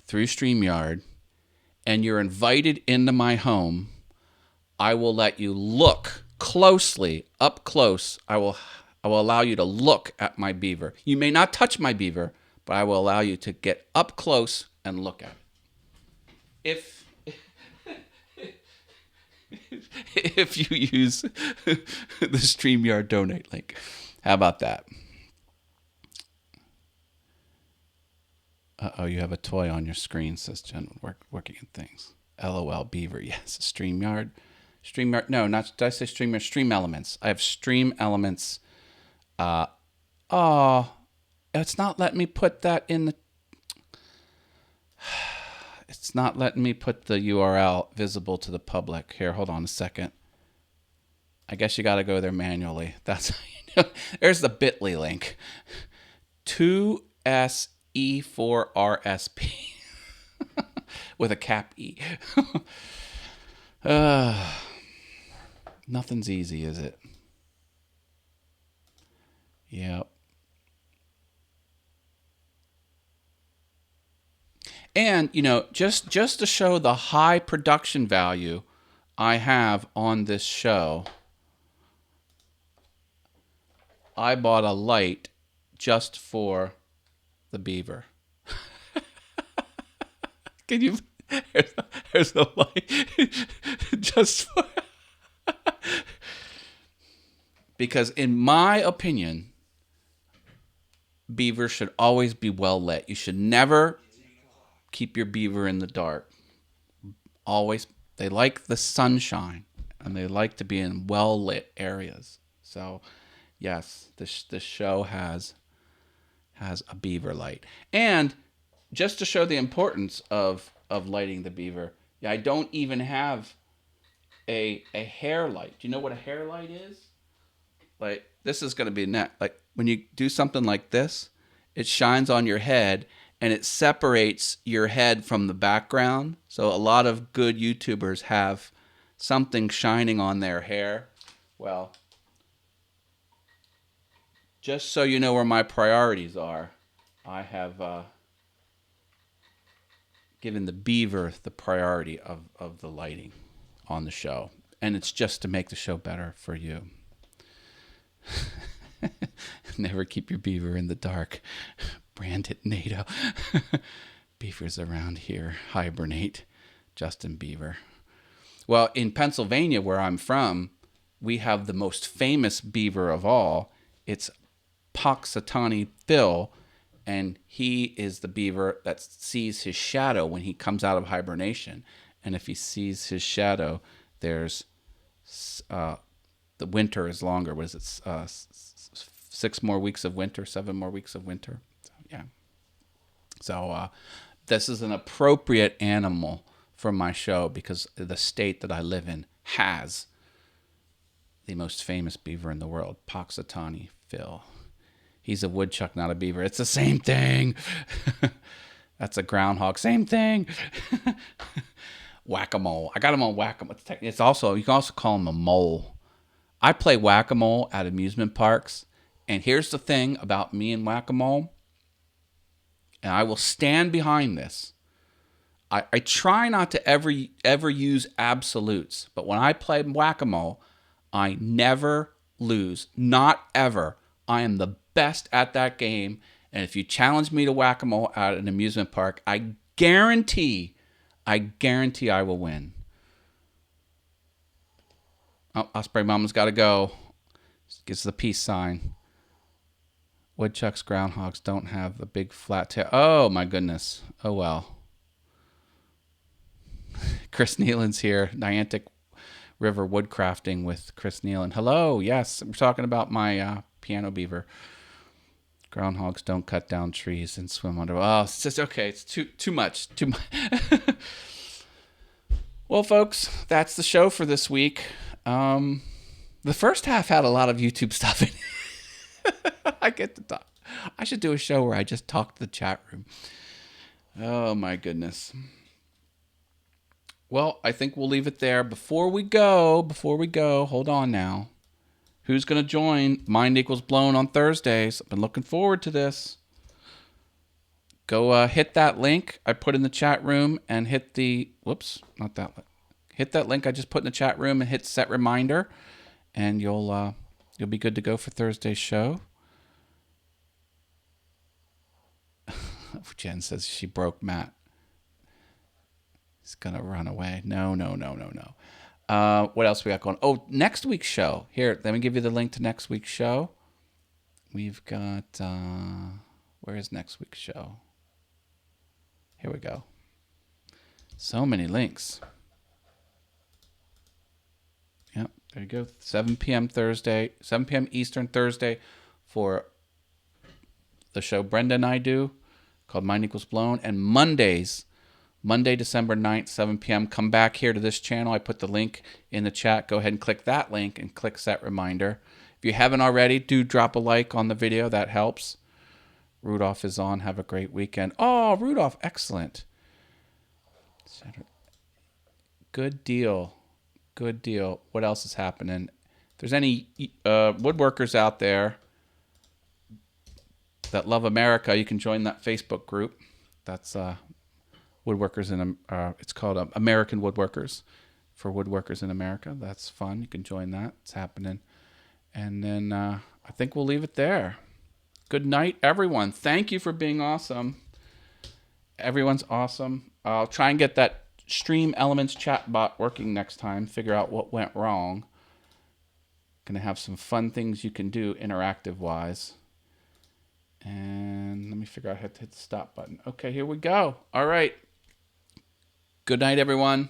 through StreamYard and you're invited into my home, I will let you look closely, up close. I will allow you to look at my beaver. You may not touch my beaver, but I will allow you to get up close and look at it. If you use the StreamYard donate link. How about that? Uh-oh, you have a toy on your screen, says Jen, working in things. LOL Beaver, yes. StreamYard. No, not, did I say StreamYard? Stream Elements. I have Stream Elements. It's not letting me put that in the... It's not letting me put the URL visible to the public. Here, hold on a second. I guess you got to go there manually. That's how you know. There's the bit.ly link. 2SE4RSP with a cap E. Nothing's easy, is it? Yep. And, you know, just to show the high production value I have on this show, I bought a light just for the beaver. Can you? There's a light just for, because in my opinion, beavers should always be well lit. You should never keep your beaver in the dark. Always, they like the sunshine and they like to be in well lit areas. So, yes, this show has a beaver light. And just to show the importance of lighting the beaver, yeah, I don't even have a hair light. Do you know what a hair light is? Like, this is going to be net. Like, when you do something like this, it shines on your head and it separates your head from the background. So a lot of good YouTubers have something shining on their hair. Well, just so you know where my priorities are, I have given the beaver the priority of the lighting on the show. And it's just to make the show better for you. Never keep your beaver in the dark. Branded NATO. Beavers around here hibernate. Justin Beaver. Well, in Pennsylvania, where I'm from, we have the most famous beaver of all. It's Poxitani Phil, and he is the beaver that sees his shadow when he comes out of hibernation. And if he sees his shadow, there's the winter is longer. What is it? 6 more weeks of winter, 7 more weeks of winter. So, yeah. So this is an appropriate animal for my show because the state that I live in has the most famous beaver in the world, Poxitani Phil. He's a woodchuck, not a beaver. It's the same thing. That's a groundhog. Same thing. Whack-a-mole. I got him on whack-a-mole. It's also, you can also call him a mole. I play whack-a-mole at amusement parks. And here's the thing about me and whack-a-mole. And I will stand behind this. I try not to ever use absolutes. But when I play whack-a-mole, I never lose. Not ever. I am the best at that game. And if you challenge me to whack-a-mole at an amusement park, I guarantee I will win. Oh, Osprey Mama's got to go. Gives the peace sign. Woodchucks, groundhogs don't have a big flat tail. Oh, my goodness. Oh, well. Chris Nealon's here. Niantic River woodcrafting with Chris Nealon. Hello. Yes, we're talking about my piano beaver. Groundhogs don't cut down trees and swim under. Oh, it's just okay. It's too much. Too much. Well, folks, that's the show for this week. The first half had a lot of YouTube stuff in it. I get to talk. I should do a show where I just talk to the chat room. Oh, my goodness. Well, I think we'll leave it there. Before we go, hold on now. Who's going to join Mind Equals Blown on Thursdays? I've been looking forward to this. Go hit that link I put in the chat room and hit the... Whoops, not that link. Hit that link I just put in the chat room and hit set reminder. And you'll be good to go for Thursday's show. Jen says she broke Matt. He's going to run away. No. What else we got going? Oh, next week's show. Here, let me give you the link to next week's show. We've got... where is next week's show? Here we go. So many links. Yep, there you go. 7 p.m. Thursday, 7 p.m. Eastern Thursday for the show Brenda and I do called Mind Equals Blown. And Mondays, Monday, December 9th, 7 p.m. Come back here to this channel. I put the link in the chat. Go ahead and click that link and click set reminder. If you haven't already, do drop a like on the video. That helps. Rudolph is on. Have a great weekend. Oh, Rudolph, excellent. Good deal. Good deal. What else is happening? If there's any woodworkers out there that love America, you can join that Facebook group. That's woodworkers in. It's called American Woodworkers for Woodworkers in America. That's fun. You can join that. It's happening. And then I think we'll leave it there. Good night, everyone. Thank you for being awesome. Everyone's awesome. I'll try and get that Stream Elements chatbot working next time. Figure out what went wrong. Gonna have some fun things you can do interactive wise. And let me figure out how to hit the stop button. Okay, here we go. All right. Good night, everyone.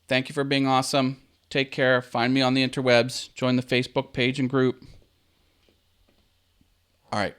Thank you for being awesome. Take care. Find me on the interwebs. Join the Facebook page and group. All right.